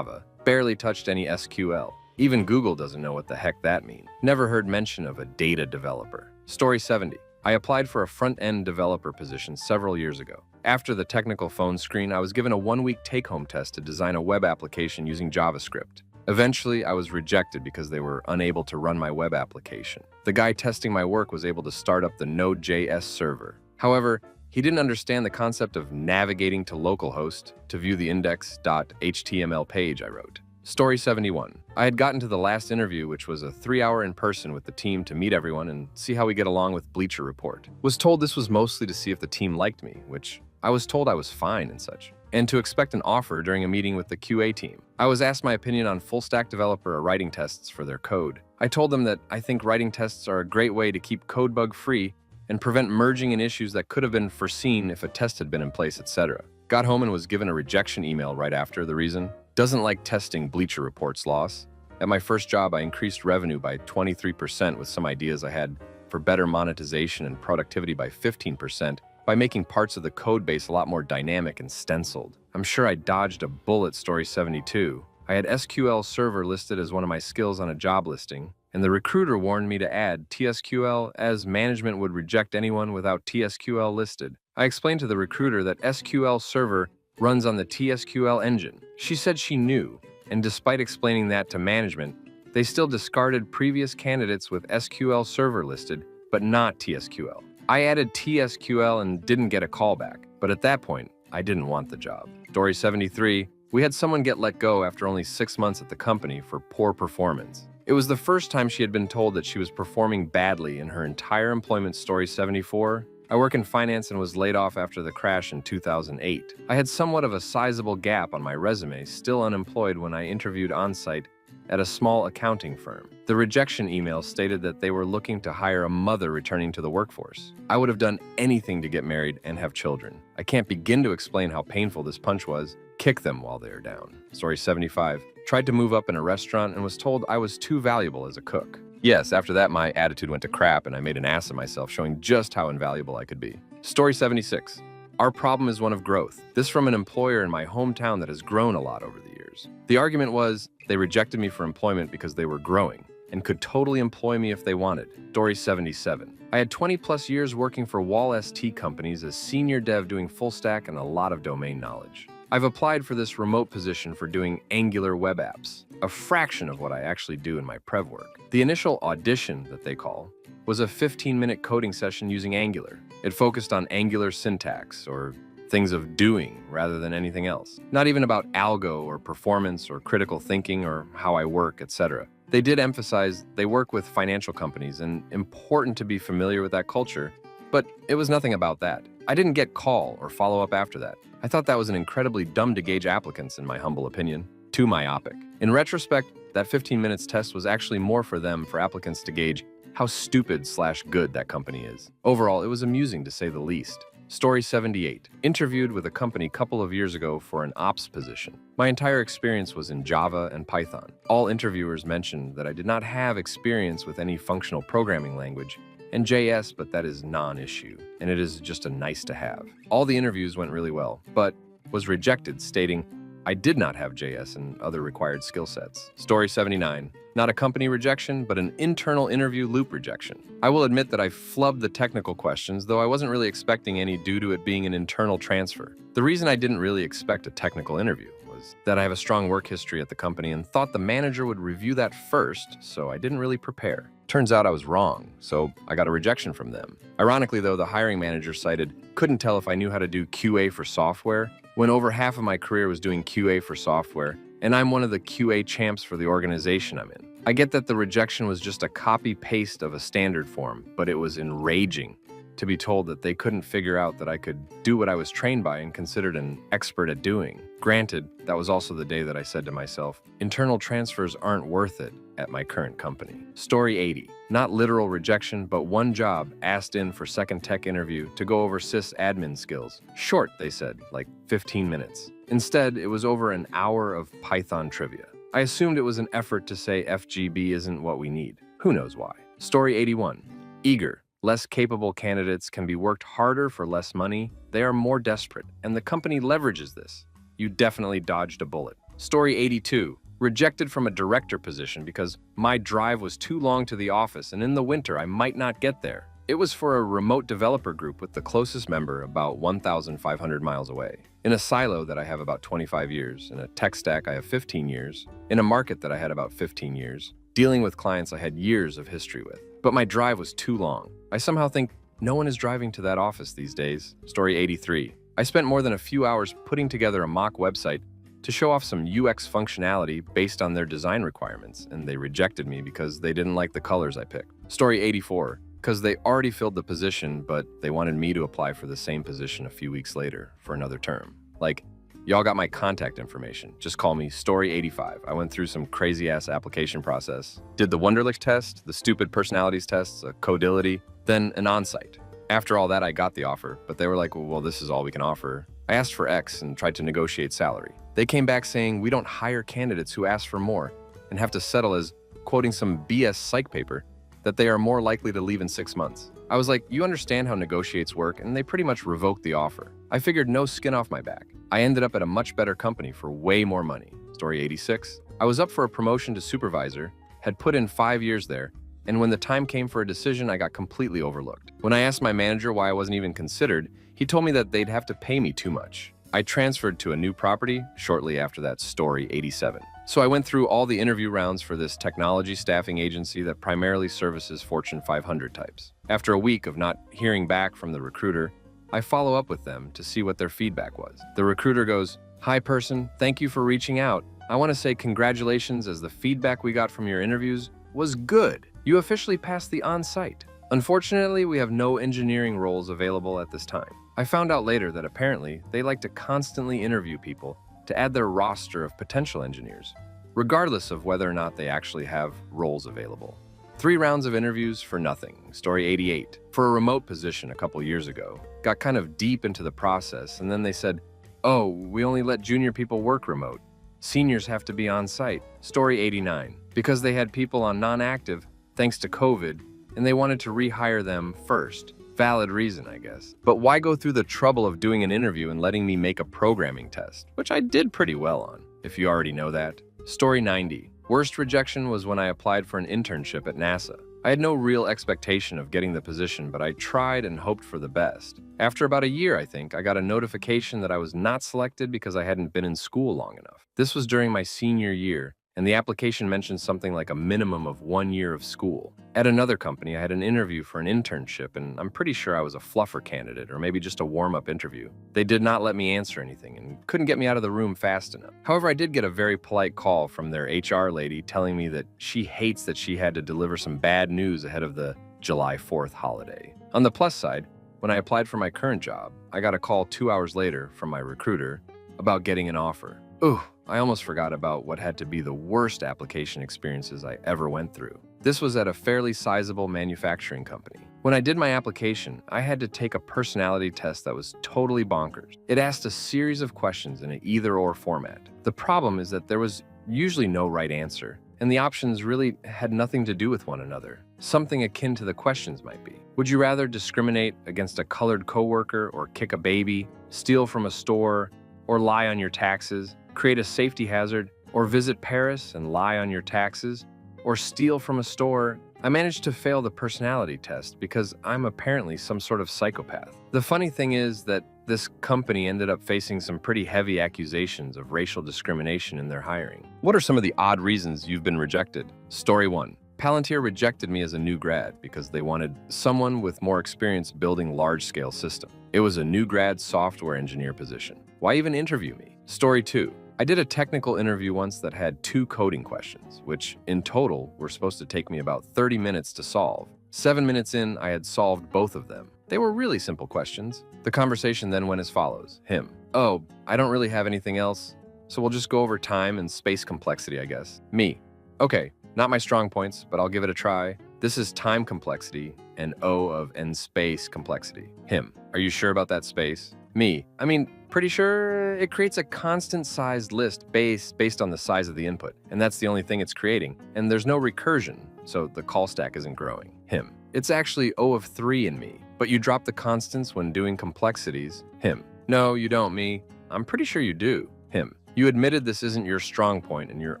A: Barely touched any SQL. Even Google doesn't know what the heck that means. Never heard mention of a data developer. Story 70. I applied for a front-end developer position several years ago. After the technical phone screen, I was given a 1-week take-home test to design a web application using JavaScript. Eventually, I was rejected because they were unable to run my web application. The guy testing my work was able to start up the Node.js server. However, he didn't understand the concept of navigating to localhost to view the index.html page I wrote. Story 71. I had gotten to the last interview, which was a 3-hour in-person with the team to meet everyone and see how we get along with Bleacher Report. Was told this was mostly to see if the team liked me, which I was told I was fine and such, and to expect an offer during a meeting with the QA team. I was asked my opinion on full-stack developer writing tests for their code. I told them that I think writing tests are a great way to keep code bug-free and prevent merging in issues that could have been foreseen if a test had been in place, etc. Got home and was given a rejection email right after. The reason? Doesn't like testing Bleacher Report's loss. At my first job, I increased revenue by 23% with some ideas I had for better monetization and productivity by 15%, by making parts of the code base a lot more dynamic and stenciled. I'm sure I dodged a bullet. Story 72. I had SQL Server listed as one of my skills on a job listing, and the recruiter warned me to add TSQL as management would reject anyone without TSQL listed. I explained to the recruiter that SQL Server runs on the TSQL engine. She said she knew, and despite explaining that to management, they still discarded previous candidates with SQL Server listed, but not TSQL. I added TSQL and didn't get a call back, but at that point, I didn't want the job. Story 73. We had someone get let go after only 6 months at the company for poor performance. It was the first time she had been told that she was performing badly in her entire employment. Story 74. I work in finance and was laid off after the crash in 2008. I had somewhat of a sizable gap on my resume, still unemployed when I interviewed on-site at a small accounting firm. The rejection email stated that they were looking to hire a mother returning to the workforce. I would have done anything to get married and have children. I can't begin to explain how painful this punch was. Kick them while they are down. Story 75. Tried to move up in a restaurant and was told I was too valuable as a cook. Yes, after that my attitude went to crap and I made an ass of myself, showing just how invaluable I could be. Story 76. Our problem is one of growth. This from an employer in my hometown that has grown a lot over the years. The argument was they rejected me for employment because they were growing and could totally employ me if they wanted. Story 77. I had 20+ years working for Wall ST companies as senior dev doing full stack and a lot of domain knowledge. I've applied for this remote position for doing Angular web apps, a fraction of what I actually do in my Prev work. The initial audition, that they call, was a 15-minute coding session using Angular. It focused on Angular syntax, or things of doing, rather than anything else. Not even about algo, or performance, or critical thinking, or how I work, etc. They did emphasize they work with financial companies, and important to be familiar with that culture, but it was nothing about that. I didn't get call or follow up after that. I thought that was an incredibly dumb to gauge applicants, in my humble opinion. Too myopic. In retrospect, that 15 minutes test was actually more for applicants to gauge how stupid/good that company is. Overall, it was amusing to say the least. Story 78. Interviewed with a company a couple of years ago for an ops position. My entire experience was in Java and Python. All interviewers mentioned that I did not have experience with any functional programming language and JS, but that is non-issue, and it is just a nice to have. All the interviews went really well, but was rejected, stating I did not have JS and other required skill sets. Story 79. Not a company rejection, but an internal interview loop rejection. I will admit that I flubbed the technical questions, though I wasn't really expecting any due to it being an internal transfer. The reason I didn't really expect a technical interview was that I have a strong work history at the company and thought the manager would review that first, so I didn't really prepare. Turns out I was wrong, so I got a rejection from them. Ironically though, the hiring manager cited, couldn't tell if I knew how to do QA for software, when over half of my career was doing QA for software, and I'm one of the QA champs for the organization I'm in. I get that the rejection was just a copy-paste of a standard form, but it was enraging to be told that they couldn't figure out that I could do what I was trained by and considered an expert at doing. Granted, that was also the day that I said to myself, internal transfers aren't worth it at my current company. Story 80. Not literal rejection, but one job asked in for second tech interview to go over sysadmin skills. Short, they said, like 15 minutes. Instead, it was over an hour of Python trivia. I assumed it was an effort to say FGB isn't what we need. Who knows why? Story 81. Eager. Less capable candidates can be worked harder for less money. They are more desperate, and the company leverages this. You definitely dodged a bullet. Story 82. Rejected from a director position because my drive was too long to the office, and in the winter I might not get there. It was for a remote developer group with the closest member about 1,500 miles away. In a silo that I have about 25 years, in a tech stack I have 15 years, in a market that I had about 15 years, dealing with clients I had years of history with. But my drive was too long. I somehow think no one is driving to that office these days. Story 83. I spent more than a few hours putting together a mock website to show off some UX functionality based on their design requirements, and they rejected me because they didn't like the colors I picked. Story 84. Because they already filled the position, but they wanted me to apply for the same position a few weeks later for another term. Like, y'all got my contact information. Just call me Story 85. I went through some crazy-ass application process. Did the Wonderlic test, the stupid personalities tests, a Codility, then an on-site. After all that, I got the offer, but they were like, well, this is all we can offer. I asked for X and tried to negotiate salary. They came back saying, we don't hire candidates who ask for more and have to settle as, quoting some BS psych paper, that they are more likely to leave in 6 months. I was like, you understand how negotiates work, and they pretty much revoked the offer. I figured no skin off my back. I ended up at a much better company for way more money. Story 86. I was up for a promotion to supervisor, had put in 5 years there, and when the time came for a decision, I got completely overlooked. When I asked my manager why I wasn't even considered, he told me that they'd have to pay me too much. I transferred to a new property shortly after that. Story 87. So I went through all the interview rounds for this technology staffing agency that primarily services Fortune 500 types. After a week of not hearing back from the recruiter, I follow up with them to see what their feedback was. The recruiter goes, "Hi person, thank you for reaching out. I want to say congratulations as the feedback we got from your interviews was good. You officially passed the on-site. Unfortunately, we have no engineering roles available at this time." I found out later that apparently they like to constantly interview people to add their roster of potential engineers, regardless of whether or not they actually have roles available. 3 rounds of interviews for nothing. Story 88. For a remote position a couple years ago, got kind of deep into the process, and then they said, oh, we only let junior people work remote. Seniors have to be on site. Story 89. Because they had people on non-active, thanks to COVID, and they wanted to rehire them first. Valid reason, I guess. But why go through the trouble of doing an interview and letting me make a programming test, which I did pretty well on, if you already know that. Story 90. Worst rejection was when I applied for an internship at NASA. I had no real expectation of getting the position, but I tried and hoped for the best. After about a year, I think, I got a notification that I was not selected because I hadn't been in school long enough. This was during my senior year, and the application mentioned something like a minimum of 1 year of school. At another company, I had an interview for an internship, and I'm pretty sure I was a fluffer candidate, or maybe just a warm-up interview. They did not let me answer anything and couldn't get me out of the room fast enough. However, I did get a very polite call from their HR lady telling me that she hates that she had to deliver some bad news ahead of the July 4th holiday. On the plus side, when I applied for my current job, I got a call 2 hours later from my recruiter about getting an offer. Ooh, I almost forgot about what had to be the worst application experiences I ever went through. This was at a fairly sizable manufacturing company. When I did my application, I had to take a personality test that was totally bonkers. It asked a series of questions in an either-or format. The problem is that there was usually no right answer, and the options really had nothing to do with one another. Something akin to the questions might be: would you rather discriminate against a colored coworker, or kick a baby, steal from a store, or lie on your taxes, create a safety hazard, or visit Paris and lie on your taxes, or steal from a store? I managed to fail the personality test because I'm apparently some sort of psychopath. The funny thing is that this company ended up facing some pretty heavy accusations of racial discrimination in their hiring. What are some of the odd reasons you've been rejected? Story 1. Palantir rejected me as a new grad because they wanted someone with more experience building large-scale systems. It was a new grad software engineer position. Why even interview me? Story 2. I did a technical interview once that had 2 coding questions, which in total were supposed to take me about 30 minutes to solve. 7 minutes in, I had solved both of them. They were really simple questions. The conversation then went as follows. Him: oh, I don't really have anything else, so we'll just go over time and space complexity, I guess. Me: okay, not my strong points, but I'll give it a try. This is time complexity and O of n space complexity. Him: are you sure about that space? Me: I mean, pretty sure. It creates a constant sized list based on the size of the input, and that's the only thing it's creating. And there's no recursion, so the call stack isn't growing. Him: it's actually O of 3 in me, but you drop the constants when doing complexities. Him: no, you don't. Me: I'm pretty sure you do. Him: you admitted this isn't your strong point, and you're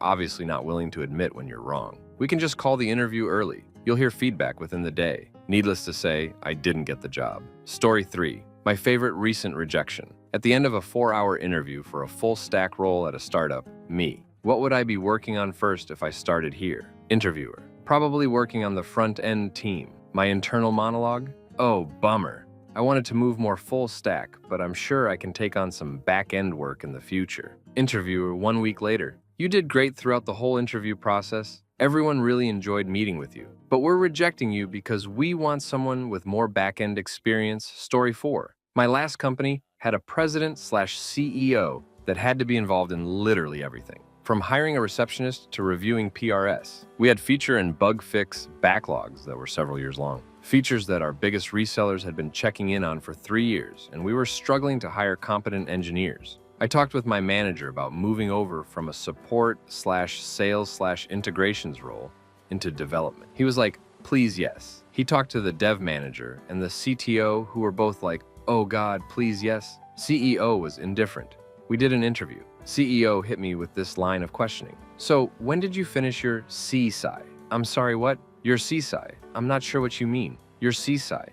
A: obviously not willing to admit when you're wrong. We can just call the interview early. You'll hear feedback within the day. Needless to say, I didn't get the job. Story 3. My favorite recent rejection. At the end of a 4-hour interview for a full stack role at a startup. Me: what would I be working on first if I started here? Interviewer: probably working on the front-end team. My internal monologue: oh, bummer. I wanted to move more full stack, but I'm sure I can take on some back-end work in the future. Interviewer 1 week later: you did great throughout the whole interview process. Everyone really enjoyed meeting with you, but we're rejecting you because we want someone with more back-end experience. Story 4. My last company had a president/CEO that had to be involved in literally everything, from hiring a receptionist to reviewing PRS. We had feature and bug fix backlogs that were several years long, features that our biggest resellers had been checking in on for 3 years, and we were struggling to hire competent engineers. I talked with my manager about moving over from a support/sales/integrations role into development. He was like, please, yes. He talked to the dev manager and the CTO, who were both like, oh God, please, yes. CEO was indifferent. We did an interview. CEO hit me with this line of questioning. So, when did you finish your C-Sci? I'm sorry, what? Your C-Sci? I'm not sure what you mean. Your C-Sci?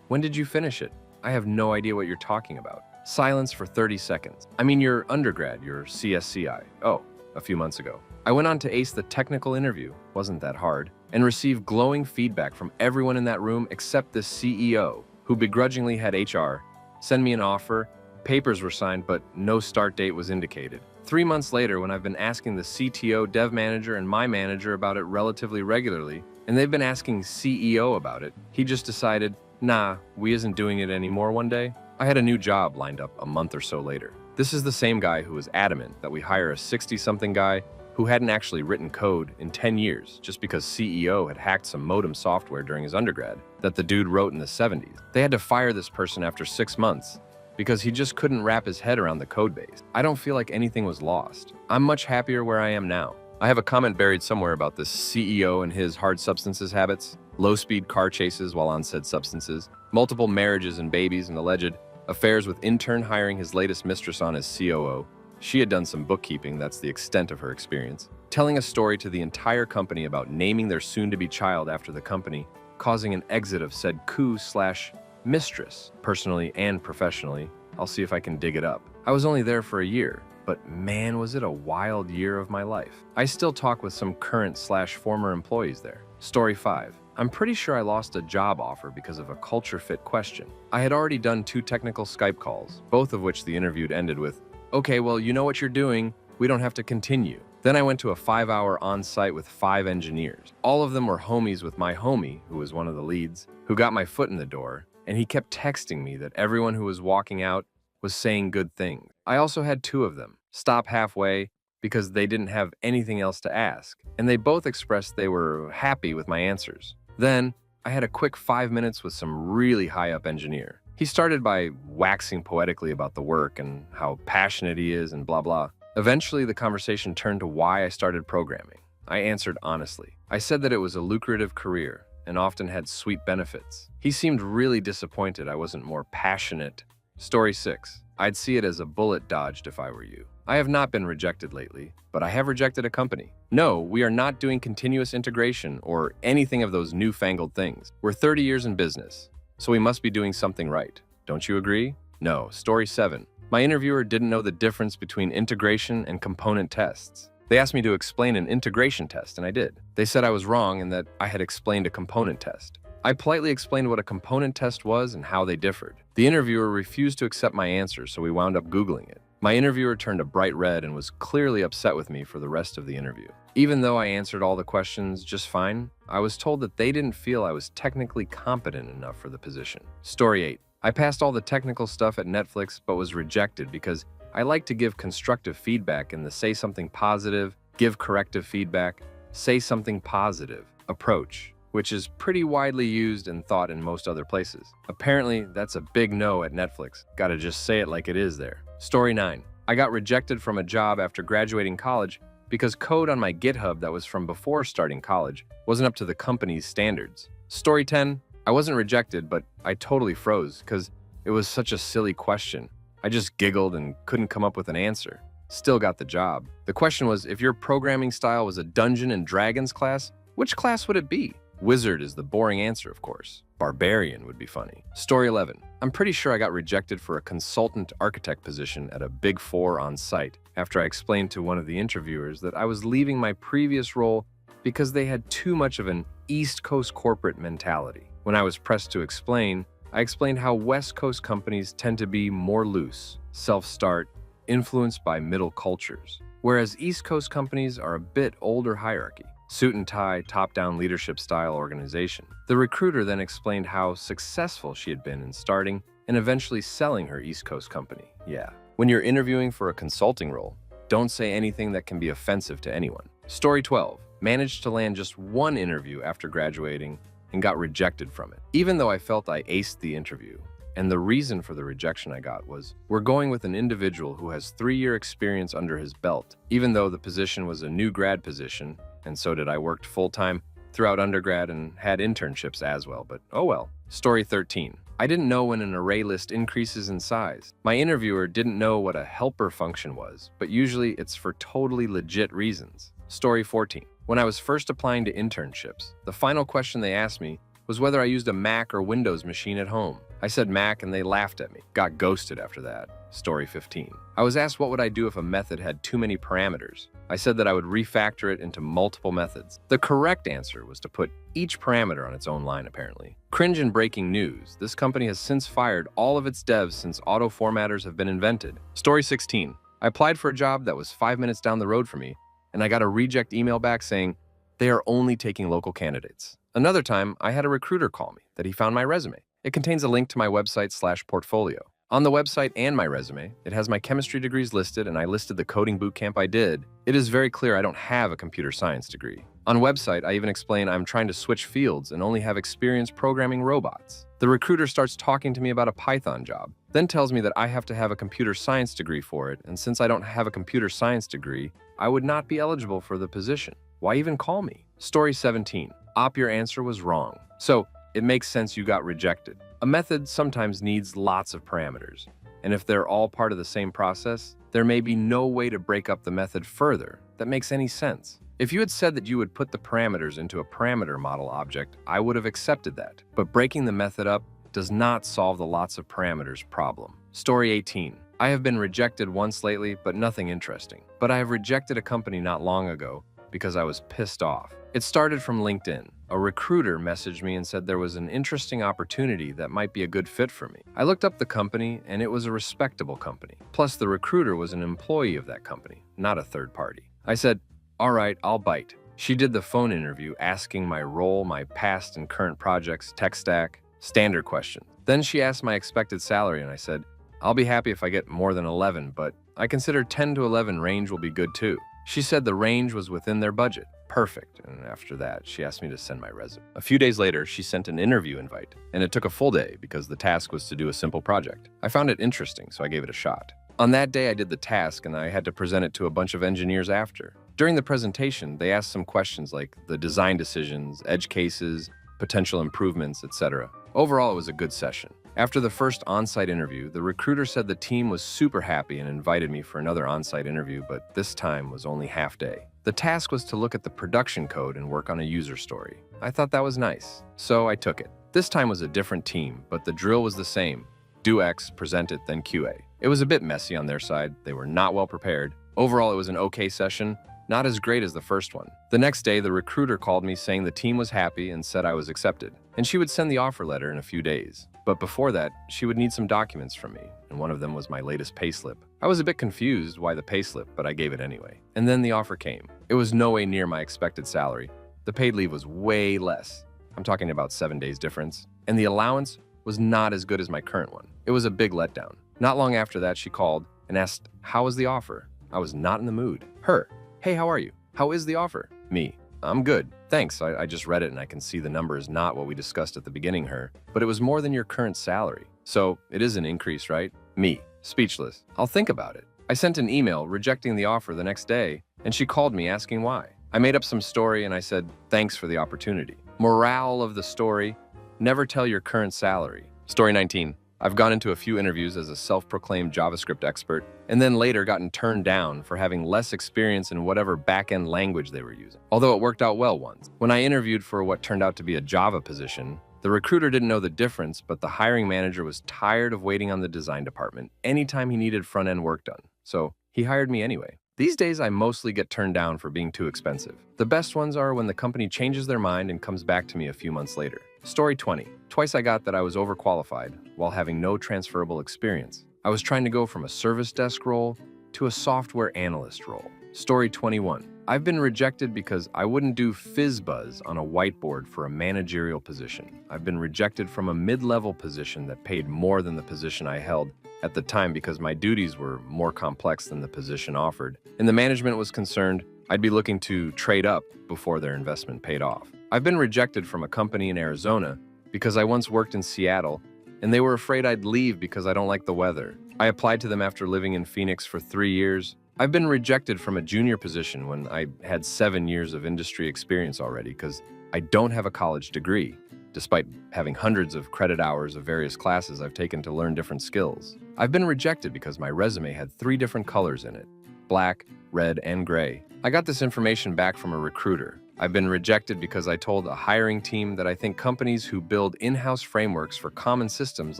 A: When did you finish it? I have no idea what you're talking about. Silence for 30 seconds. I mean your undergrad, your CSCI. Oh, a few months ago. I went on to ace the technical interview, wasn't that hard, and received glowing feedback from everyone in that room except the CEO, who begrudgingly had HR send me an offer. Papers were signed, but no start date was indicated. 3 months later, when I've been asking the CTO, dev manager, and my manager about it relatively regularly, and they've been asking CEO about it, he just decided, nah, we isn't doing it anymore one day. I had a new job lined up a month or so later. This is the same guy who was adamant that we hire a 60-something guy who hadn't actually written code in 10 years just because CEO had hacked some modem software during his undergrad that the dude wrote in the 70s. They had to fire this person after 6 months because he just couldn't wrap his head around the code base. I don't feel like anything was lost. I'm much happier where I am now. I have a comment buried somewhere about this CEO and his hard substances habits, low-speed car chases while on said substances, multiple marriages and babies, and alleged affairs with intern hiring his latest mistress on as COO. She had done some bookkeeping, that's the extent of her experience. Telling a story to the entire company about naming their soon-to-be child after the company, causing an exit of said coup/mistress, personally and professionally. I'll see if I can dig it up. I was only there for a year, but man, was it a wild year of my life. I still talk with some current/former employees there. Story 5. I'm pretty sure I lost a job offer because of a culture fit question. I had already done 2 technical Skype calls, both of which the interview ended with, okay, well, you know what you're doing. We don't have to continue. Then I went to a 5-hour on-site with 5 engineers. All of them were homies with my homie, who was one of the leads, who got my foot in the door, and he kept texting me that everyone who was walking out was saying good things. I also had two of them stop halfway because they didn't have anything else to ask, and they both expressed they were happy with my answers. Then, I had a quick 5 minutes with some really high-up engineer. He started by waxing poetically about the work and how passionate he is and blah blah. Eventually, the conversation turned to why I started programming. I answered honestly. I said that it was a lucrative career and often had sweet benefits. He seemed really disappointed I wasn't more passionate. Story 6. I'd see it as a bullet dodged if I were you. I have not been rejected lately, but I have rejected a company. No, we are not doing continuous integration or anything of those newfangled things. We're 30 years in business, so we must be doing something right. Don't you agree? No. Story 7. My interviewer didn't know the difference between integration and component tests. They asked me to explain an integration test, and I did. They said I was wrong and that I had explained a component test. I politely explained what a component test was and how they differed. The interviewer refused to accept my answer, so we wound up Googling it. My interviewer turned a bright red and was clearly upset with me for the rest of the interview. Even though I answered all the questions just fine, I was told that they didn't feel I was technically competent enough for the position. Story 8. I passed all the technical stuff at Netflix but was rejected because I like to give constructive feedback in the say something positive, give corrective feedback, say something positive approach, which is pretty widely used and thought in most other places. Apparently, that's a big no at Netflix. Gotta just say it like it is there. Story 9. I got rejected from a job after graduating college because code on my GitHub that was from before starting college wasn't up to the company's standards. Story 10. I wasn't rejected, but I totally froze because it was such a silly question. I just giggled and couldn't come up with an answer. Still got the job. The question was, if your programming style was a Dungeons and Dragons class, which class would it be? Wizard is the boring answer, of course. Barbarian would be funny. Story 11. I'm pretty sure I got rejected for a consultant architect position at a Big Four on site after I explained to one of the interviewers that I was leaving my previous role because they had too much of an East Coast corporate mentality. When I was pressed to explain, I explained how West Coast companies tend to be more loose, self-start, influenced by middle cultures, whereas East Coast companies are a bit older hierarchy. Suit and tie, top-down leadership style organization. The recruiter then explained how successful she had been in starting and eventually selling her East Coast company. Yeah. When you're interviewing for a consulting role, don't say anything that can be offensive to anyone. Story 12. Managed to land just one interview after graduating and got rejected from it. Even though I felt I aced the interview, and the reason for the rejection I got was, we're going with an individual who has 3-year experience under his belt, even though the position was a new grad position, and so did I worked full-time throughout undergrad and had internships as well, but oh well. Story 13. I didn't know when an array list increases in size. My interviewer didn't know what a helper function was, but usually it's for totally legit reasons. Story 14. When I was first applying to internships, the final question they asked me was whether I used a Mac or Windows machine at home. I said Mac and they laughed at me. Got ghosted after that. Story 15. I was asked what would I do if a method had too many parameters. I said that I would refactor it into multiple methods. The correct answer was to put each parameter on its own line, apparently. Cringe and breaking news. This company has since fired all of its devs since auto formatters have been invented. Story 16. I applied for a job that was 5 minutes down the road from me, and I got a reject email back saying they are only taking local candidates. Another time, I had a recruiter call me that he found my resume. It contains a link to my website/portfolio. On the website and my resume, it has my chemistry degrees listed, and I listed the coding bootcamp I did. It is very clear I don't have a computer science degree. On website, I even explain I'm trying to switch fields and only have experience programming robots. The recruiter starts talking to me about a Python job, then tells me that I have to have a computer science degree for it, and since I don't have a computer science degree, I would not be eligible for the position. Why even call me? Story 17. Your answer was wrong. So, it makes sense you got rejected. A method sometimes needs lots of parameters, and if they're all part of the same process, there may be no way to break up the method further that makes any sense. If you had said that you would put the parameters into a parameter model object, I would have accepted that. But breaking the method up does not solve the lots of parameters problem. Story 18. I have been rejected once lately, but nothing interesting. But I have rejected a company not long ago because I was pissed off. It started from LinkedIn. A recruiter messaged me and said there was an interesting opportunity that might be a good fit for me. I looked up the company and it was a respectable company. Plus the recruiter was an employee of that company, not a third party. I said, all right, I'll bite. She did the phone interview asking my role, my past and current projects, tech stack, standard question. Then she asked my expected salary and I said, I'll be happy if I get more than 11, but I consider 10 to 11 range will be good too. She said the range was within their budget. Perfect. And after that, she asked me to send my resume. A few days later, she sent an interview invite, and it took a full day because the task was to do a simple project. I found it interesting, so I gave it a shot. On that day, I did the task, and I had to present it to a bunch of engineers after. During the presentation, they asked some questions like the design decisions, edge cases, potential improvements, etc. Overall, it was a good session. After the first on-site interview, the recruiter said the team was super happy and invited me for another on-site interview, but this time was only half day. The task was to look at the production code and work on a user story. I thought that was nice, so I took it. This time was a different team, but the drill was the same. Do X, present it, then QA. It was a bit messy on their side. They were not well prepared. Overall, it was an okay session, not as great as the first one. The next day, the recruiter called me saying the team was happy and said I was accepted, and she would send the offer letter in a few days. But before that, she would need some documents from me, and one of them was my latest payslip. I was a bit confused why the payslip, but I gave it anyway. And then the offer came. It was no way near my expected salary. The paid leave was way less. I'm talking about 7 days difference. And the allowance was not as good as my current one. It was a big letdown. Not long after that, she called and asked, how was the offer? I was not in the mood. Her, hey, how are you? How is the offer? Me, I'm good. Thanks, I just read it and I can see the number is not what we discussed at the beginning, her. But it was more than your current salary. So it is an increase, right? Me, speechless. I'll think about it. I sent an email rejecting the offer the next day, and she called me asking why. I made up some story and I said, thanks for the opportunity. Morale of the story, never tell your current salary. Story 19. I've gone into a few interviews as a self-proclaimed JavaScript expert, and then later gotten turned down for having less experience in whatever back-end language they were using. Although it worked out well once. When I interviewed for what turned out to be a Java position, the recruiter didn't know the difference, but the hiring manager was tired of waiting on the design department anytime he needed front-end work done. So he hired me anyway. These days, I mostly get turned down for being too expensive. The best ones are when the company changes their mind and comes back to me a few months later. Story 20. Twice I got that I was overqualified while having no transferable experience. I was trying to go from a service desk role to a software analyst role. Story 21. I've been rejected because I wouldn't do FizzBuzz on a whiteboard for a managerial position. I've been rejected from a mid-level position that paid more than the position I held at the time because my duties were more complex than the position offered, and the management was concerned I'd be looking to trade up before their investment paid off. I've been rejected from a company in Arizona because I once worked in Seattle, and they were afraid I'd leave because I don't like the weather. I applied to them after living in Phoenix for 3 years. I've been rejected from a junior position when I had 7 years of industry experience already because I don't have a college degree, despite having hundreds of credit hours of various classes I've taken to learn different skills. I've been rejected because my resume had 3 different colors in it: black, red, and gray. I got this information back from a recruiter. I've been rejected because I told a hiring team that I think companies who build in-house frameworks for common systems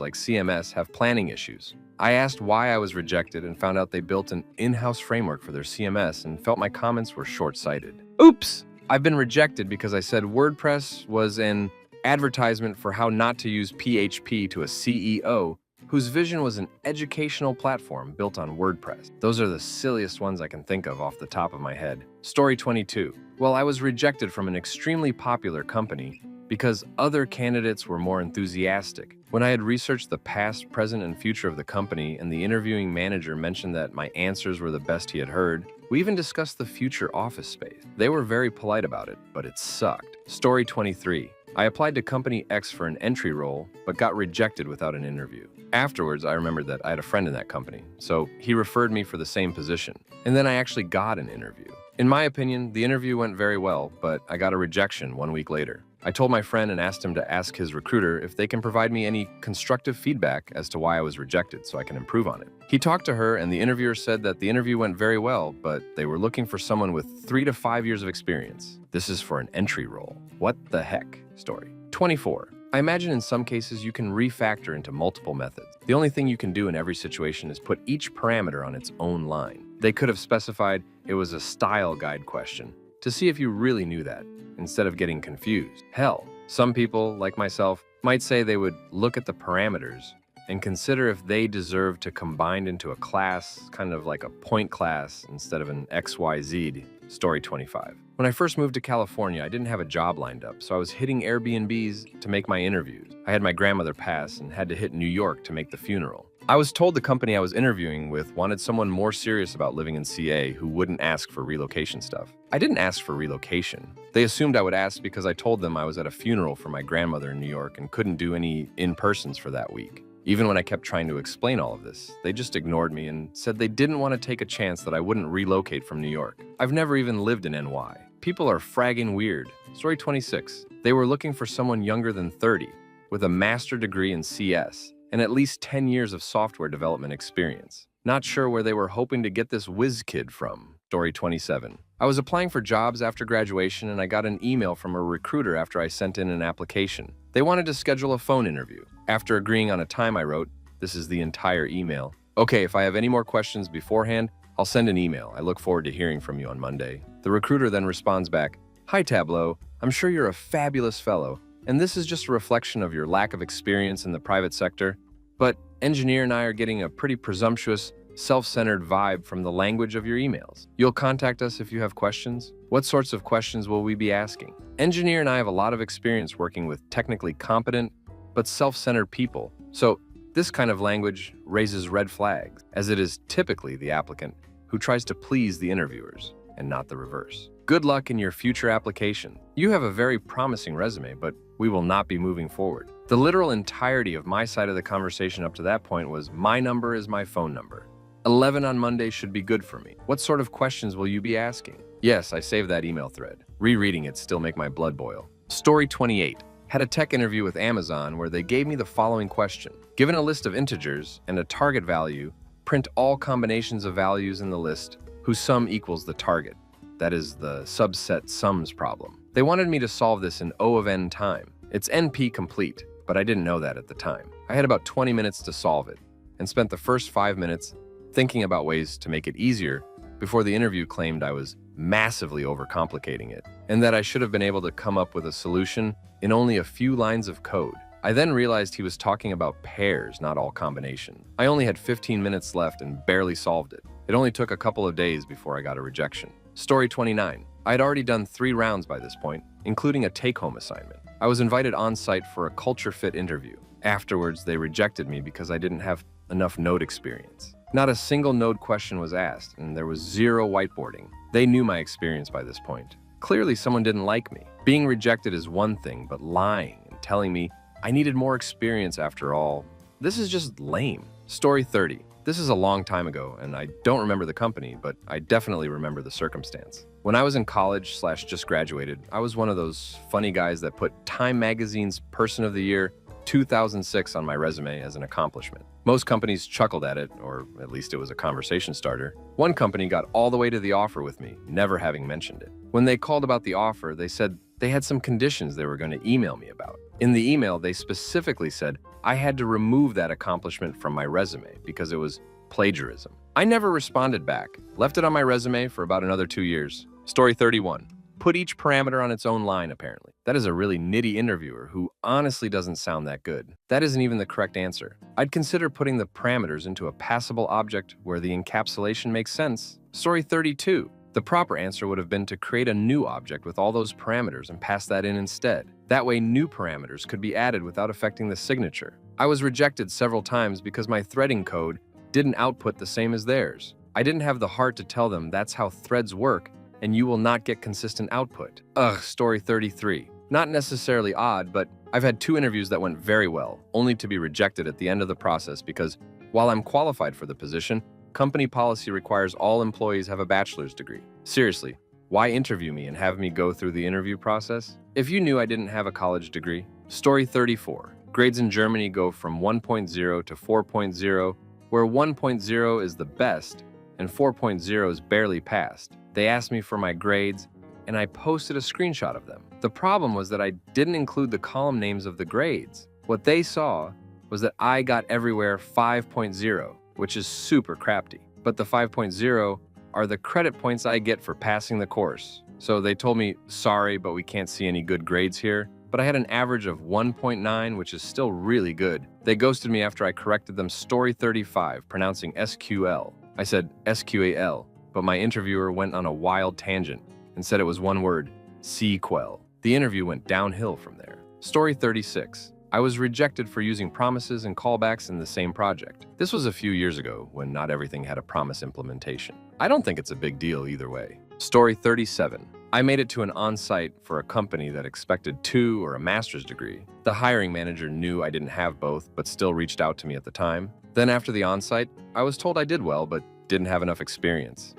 A: like CMS have planning issues. I asked why I was rejected and found out they built an in-house framework for their CMS and felt my comments were short-sighted. Oops! I've been rejected because I said WordPress was an advertisement for how not to use PHP to a CEO whose vision was an educational platform built on WordPress. Those are the silliest ones I can think of off the top of my head. Story 22. Well, I was rejected from an extremely popular company because other candidates were more enthusiastic. When I had researched the past, present, and future of the company, and the interviewing manager mentioned that my answers were the best he had heard, we even discussed the future office space. They were very polite about it, but it sucked. Story 23. I applied to Company X for an entry role, but got rejected without an interview. Afterwards, I remembered that I had a friend in that company, so he referred me for the same position. And then I actually got an interview. In my opinion, the interview went very well, but I got a rejection 1 week later. I told my friend and asked him to ask his recruiter if they can provide me any constructive feedback as to why I was rejected so I can improve on it. He talked to her and the interviewer said that the interview went very well, but they were looking for someone with 3 to 5 years of experience. This is for an entry role. What the heck? Story 24. I imagine in some cases you can refactor into multiple methods. The only thing you can do in every situation is put each parameter on its own line. They could have specified it was a style guide question to see if you really knew that, instead of getting confused. Hell, some people, like myself, might say they would look at the parameters and consider if they deserve to combine into a class, kind of like a point class instead of an XYZ. Story 25. When I first moved to California, I didn't have a job lined up, so I was hitting Airbnbs to make my interviews. I had my grandmother pass and had to hit New York to make the funeral. I was told the company I was interviewing with wanted someone more serious about living in CA who wouldn't ask for relocation stuff. I didn't ask for relocation. They assumed I would ask because I told them I was at a funeral for my grandmother in New York and couldn't do any in-persons for that week. Even when I kept trying to explain all of this, they just ignored me and said they didn't want to take a chance that I wouldn't relocate from New York. I've never even lived in NY. People are fragging weird. Story 26. They were looking for someone younger than 30, with a master's degree in CS, and at least 10 years of software development experience. Not sure where they were hoping to get this whiz kid from. Story 27. I was applying for jobs after graduation and I got an email from a recruiter after I sent in an application. They wanted to schedule a phone interview. After agreeing on a time, I wrote, this is the entire email. Okay, if I have any more questions beforehand, I'll send an email. I look forward to hearing from you on Monday. The recruiter then responds back, hi Tableau, I'm sure you're a fabulous fellow, and this is just a reflection of your lack of experience in the private sector. But engineer and I are getting a pretty presumptuous, self-centered vibe from the language of your emails. You'll contact us if you have questions. What sorts of questions will we be asking? Engineer and I have a lot of experience working with technically competent but self-centered people. So this kind of language raises red flags, as it is typically the applicant who tries to please the interviewers and not the reverse. Good luck in your future application. You have a very promising resume, but we will not be moving forward. The literal entirety of my side of the conversation up to that point was, my number is my phone number. 11 on Monday should be good for me. What sort of questions will you be asking? Yes, I saved that email thread. Rereading it still make my blood boil. Story 28. Had a tech interview with Amazon where they gave me the following question. Given a list of integers and a target value, print all combinations of values in the list whose sum equals the target. That is the subset sums problem. They wanted me to solve this in O of n time. It's NP complete, but I didn't know that at the time. I had about 20 minutes to solve it and spent the first 5 minutes thinking about ways to make it easier before the interview claimed I was massively overcomplicating it and that I should have been able to come up with a solution in only a few lines of code. I then realized he was talking about pairs, not all combination. I only had 15 minutes left and barely solved it. It only took a couple of days before I got a rejection. Story 29. I had already done 3 rounds by this point, including a take-home assignment. I was invited on-site for a culture fit interview. Afterwards, they rejected me because I didn't have enough node experience. Not a single node question was asked, and there was 0 whiteboarding. They knew my experience by this point. Clearly, someone didn't like me. Being rejected is one thing, but lying and telling me I needed more experience after all, this is just lame. Story 30. This is a long time ago, and I don't remember the company, but I definitely remember the circumstance. When I was in college / just graduated, I was one of those funny guys that put Time Magazine's Person of the Year 2006 on my resume as an accomplishment. Most companies chuckled at it, or at least it was a conversation starter. One company got all the way to the offer with me, never having mentioned it. When they called about the offer, they said they had some conditions they were going to email me about. In the email, they specifically said I had to remove that accomplishment from my resume because it was plagiarism. I never responded back, left it on my resume for about another 2 years. Story 31. Put each parameter on its own line, apparently. That is a really nitty interviewer who honestly doesn't sound that good. That isn't even the correct answer. I'd consider putting the parameters into a passable object where the encapsulation makes sense. Story 32. The proper answer would have been to create a new object with all those parameters and pass that in instead. That way, new parameters could be added without affecting the signature. I was rejected several times because my threading code didn't output the same as theirs. I didn't have the heart to tell them that's how threads work and you will not get consistent output. Story 33. Not necessarily odd, but I've had 2 interviews that went very well, only to be rejected at the end of the process because, while I'm qualified for the position, company policy requires all employees have a bachelor's degree. Seriously, why interview me and have me go through the interview process? If you knew I didn't have a college degree. Story 34. Grades in Germany go from 1.0 to 4.0, where 1.0 is the best and 4.0 is barely passed. They asked me for my grades, and I posted a screenshot of them. The problem was that I didn't include the column names of the grades. What they saw was that I got everywhere 5.0, which is super crafty. But the 5.0 are the credit points I get for passing the course. So they told me, sorry, but we can't see any good grades here. But I had an average of 1.9, which is still really good. They ghosted me after I corrected them. Story 35, pronouncing SQL. I said SQAL, but my interviewer went on a wild tangent and said it was one word, SQL. The interview went downhill from there. Story 36. I was rejected for using promises and callbacks in the same project. This was a few years ago when not everything had a promise implementation. I don't think it's a big deal either way. Story 37. I made it to an on-site for a company that expected 2 or a master's degree. The hiring manager knew I didn't have both, but still reached out to me at the time. Then after the on-site, I was told I did well, but didn't have enough experience.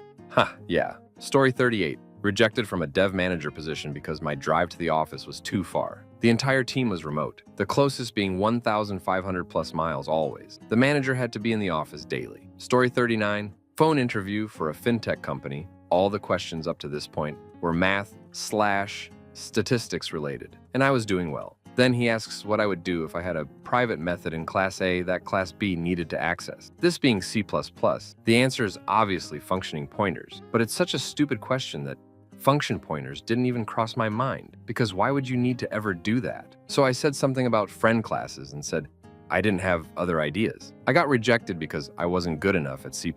A: Yeah. Story 38. Rejected from a dev manager position because my drive to the office was too far. The entire team was remote, the closest being 1,500 plus miles always. The manager had to be in the office daily. Story 39. Phone interview for a fintech company. All the questions up to this point were math/statistics related, and I was doing well. Then he asks what I would do if I had a private method in Class A that Class B needed to access. This being C++, the answer is obviously functioning pointers, but it's such a stupid question that function pointers didn't even cross my mind, because why would you need to ever do that? So I said something about friend classes and said I didn't have other ideas. I got rejected because I wasn't good enough at C++.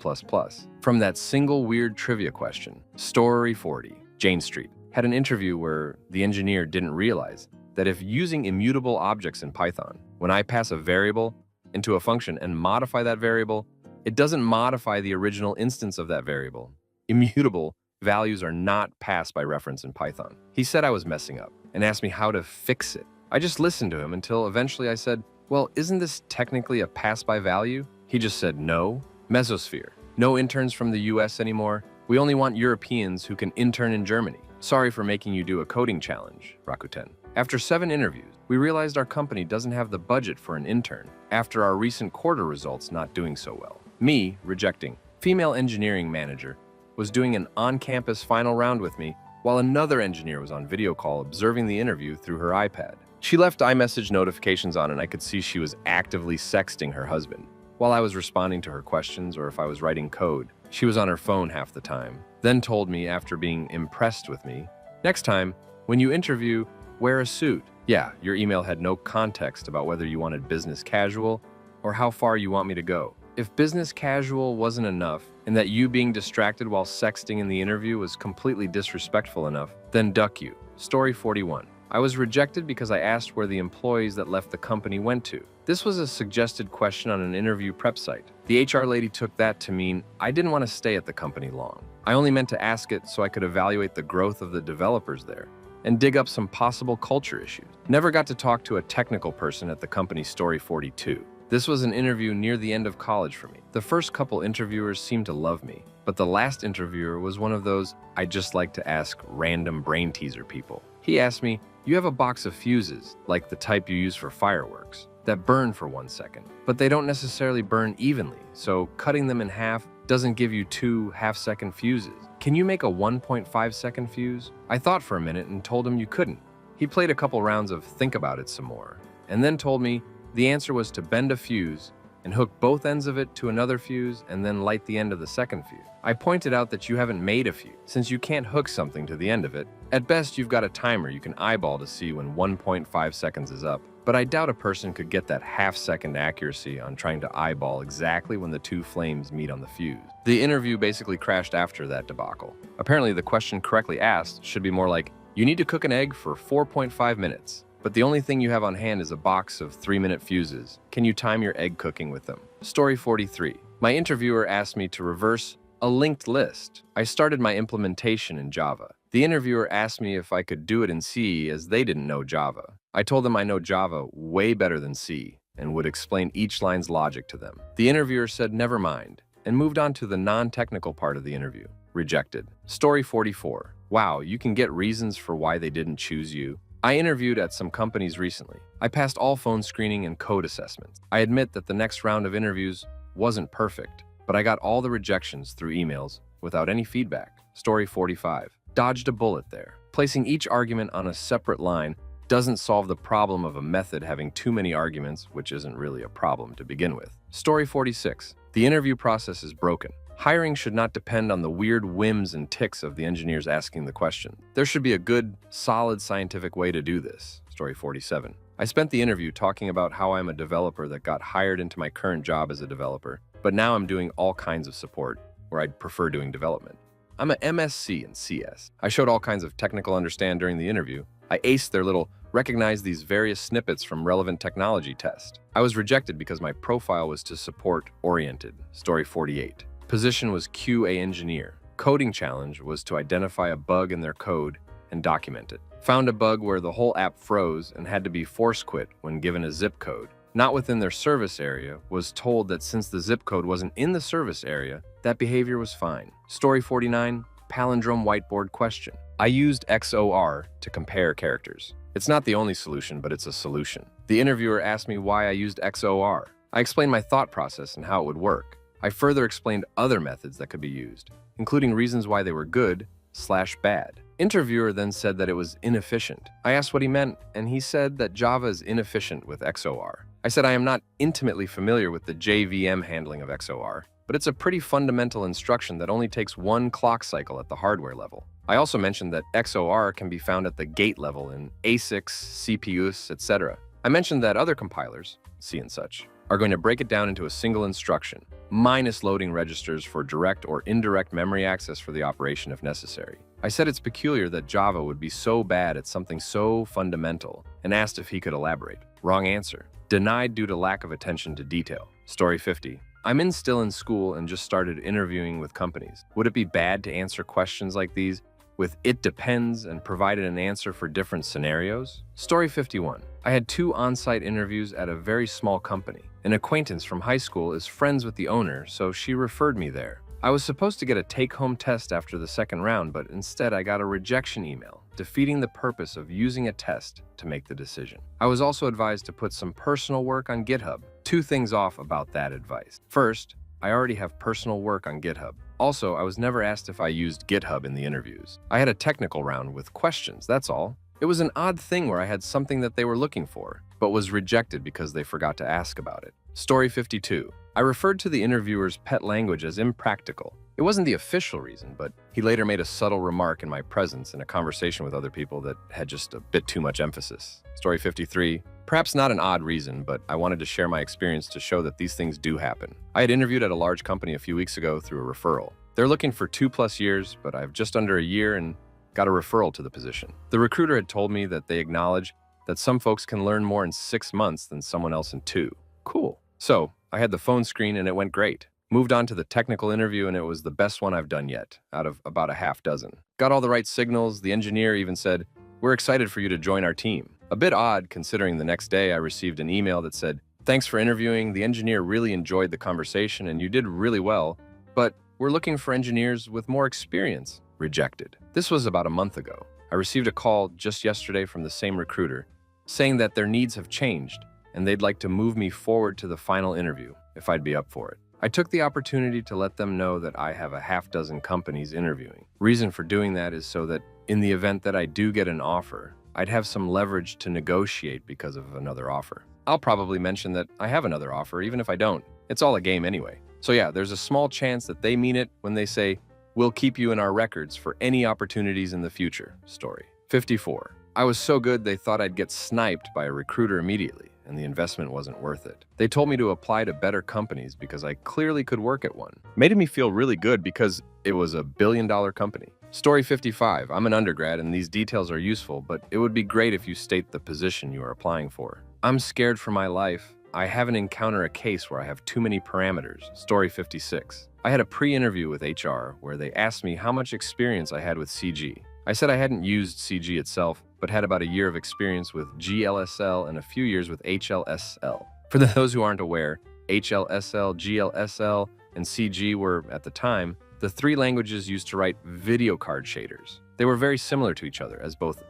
A: From that single weird trivia question. Story 40. Jane Street had an interview where the engineer didn't realize that if using immutable objects in Python, when I pass a variable into a function and modify that variable, it doesn't modify the original instance of that variable. Immutable values are not passed by reference in Python. He said I was messing up and asked me how to fix it. I just listened to him until eventually I said, well, isn't this technically a pass by value? He just said, no. Mesosphere. No interns from the US anymore. We only want Europeans who can intern in Germany. Sorry for making you do a coding challenge, Rakuten. After 7 interviews, we realized our company doesn't have the budget for an intern after our recent quarter results not doing so well. Me rejecting. Female engineering manager was doing an on-campus final round with me while another engineer was on video call observing the interview through her iPad. She left iMessage notifications on and I could see she was actively sexting her husband. While I was responding to her questions or if I was writing code, she was on her phone half the time. Then told me after being impressed with me, next time, when you interview, wear a suit. Yeah, your email had no context about whether you wanted business casual or how far you want me to go. If business casual wasn't enough and that you being distracted while sexting in the interview was completely disrespectful enough, then duck you. Story 41. I was rejected because I asked where the employees that left the company went to. This was a suggested question on an interview prep site. The HR lady took that to mean I didn't want to stay at the company long. I only meant to ask it so I could evaluate the growth of the developers there and dig up some possible culture issues. Never got to talk to a technical person at the company. Story 42. This was an interview near the end of college for me. The first couple interviewers seemed to love me, but the last interviewer was one of those I just like to ask random brain teaser people. He asked me, you have a box of fuses, like the type you use for fireworks, that burn for 1 second, but they don't necessarily burn evenly, so cutting them in half doesn't give you 2 half-second fuses. Can you make a 1.5-second fuse? I thought for a minute and told him you couldn't. He played a couple rounds of think about it some more, and then told me the answer was to bend a fuse and hook both ends of it to another fuse and then light the end of the second fuse. I pointed out that you haven't made a fuse, since you can't hook something to the end of it. At best, you've got a timer you can eyeball to see when 1.5 seconds is up, but I doubt a person could get that half-second accuracy on trying to eyeball exactly when the 2 flames meet on the fuse. The interview basically crashed after that debacle. Apparently, the question correctly asked should be more like, you need to cook an egg for 4.5 minutes. But the only thing you have on hand is a box of 3-minute fuses. Can you time your egg cooking with them? Story 43. My interviewer asked me to reverse a linked list. I started my implementation in Java. The interviewer asked me if I could do it in C as they didn't know Java. I told them I know Java way better than C and would explain each line's logic to them. The interviewer said never mind and moved on to the non-technical part of the interview. Rejected. Story 44. Wow, you can get reasons for why they didn't choose you. I interviewed at some companies recently. I passed all phone screening and code assessments. I admit that the next round of interviews wasn't perfect, but I got all the rejections through emails without any feedback. Story 45. Dodged a bullet there. Placing each argument on a separate line doesn't solve the problem of a method having too many arguments, which isn't really a problem to begin with. Story 46. The interview process is broken. Hiring should not depend on the weird whims and tics of the engineers asking the question. There should be a good, solid scientific way to do this. Story 47. I spent the interview talking about how I'm a developer that got hired into my current job as a developer, but now I'm doing all kinds of support, where I'd prefer doing development. I'm a MSc in CS. I showed all kinds of technical understand during the interview. I aced their little recognize these various snippets from relevant technology test. I was rejected because my profile was to support-oriented, story 48. Position was QA engineer. Coding challenge was to identify a bug in their code and document it. Found a bug where the whole app froze and had to be force quit when given a zip code. Not within their service area, was told that since the zip code wasn't in the service area, that behavior was fine. Story 49, palindrome whiteboard question. I used XOR to compare characters. It's not the only solution, but it's a solution. The interviewer asked me why I used XOR. I explained my thought process and how it would work. I further explained other methods that could be used, including reasons why they were good/bad. Interviewer then said that it was inefficient. I asked what he meant, and he said that Java is inefficient with XOR. I said I am not intimately familiar with the JVM handling of XOR, but it's a pretty fundamental instruction that only takes one clock cycle at the hardware level. I also mentioned that XOR can be found at the gate level in ASICs, CPUs, etc. I mentioned that other compilers, C and such, are going to break it down into a single instruction, minus loading registers for direct or indirect memory access for the operation if necessary. I said it's peculiar that Java would be so bad at something so fundamental, and asked if he could elaborate. Wrong answer. Denied due to lack of attention to detail. Story 50. I'm still in school and just started interviewing with companies. Would it be bad to answer questions like these with "it depends" and provided an answer for different scenarios? Story 51. I had 2 on-site interviews at a very small company. An acquaintance from high school is friends with the owner, so she referred me there. I was supposed to get a take-home test after the second round, but instead I got a rejection email, defeating the purpose of using a test to make the decision. I was also advised to put some personal work on GitHub. 2 things off about that advice. First, I already have personal work on GitHub. Also, I was never asked if I used GitHub in the interviews. I had a technical round with questions, that's all. It was an odd thing where I had something that they were looking for, but was rejected because they forgot to ask about it. Story 52. I referred to the interviewer's pet language as impractical. It wasn't the official reason, but he later made a subtle remark in my presence in a conversation with other people that had just a bit too much emphasis. Story 53. Perhaps not an odd reason, but I wanted to share my experience to show that these things do happen. I had interviewed at a large company a few weeks ago through a referral. They're looking for 2+ years, but I've just under a year and got a referral to the position. The recruiter had told me that they acknowledge that some folks can learn more in 6 months than someone else in 2. Cool. So I had the phone screen and it went great. Moved on to the technical interview and it was the best one I've done yet, out of about a half dozen. Got all the right signals. The engineer even said, "We're excited for you to join our team." A bit odd considering the next day I received an email that said, "Thanks for interviewing. The engineer really enjoyed the conversation and you did really well, but we're looking for engineers with more experience." Rejected. This was about a month ago. I received a call just yesterday from the same recruiter saying that their needs have changed and they'd like to move me forward to the final interview if I'd be up for it. I took the opportunity to let them know that I have a half dozen companies interviewing. Reason for doing that is so that in the event that I do get an offer, I'd have some leverage to negotiate because of another offer. I'll probably mention that I have another offer even if I don't. It's all a game anyway. So yeah, there's a small chance that they mean it when they say, "We'll keep you in our records for any opportunities in the future." Story 54. I was so good they thought I'd get sniped by a recruiter immediately, and the investment wasn't worth it. They told me to apply to better companies because I clearly could work at one. Made me feel really good because it was a billion-dollar company. Story 55. I'm an undergrad and these details are useful, but it would be great if you state the position you are applying for. I'm scared for my life. I haven't encountered a case where I have too many parameters. Story 56. I had a pre-interview with HR where they asked me how much experience I had with CG. I said I hadn't used CG itself, but had about a year of experience with GLSL and a few years with HLSL. For those who aren't aware, HLSL, GLSL, and CG were, at the time, the 3 languages used to write video card shaders. They were very similar to each other, as both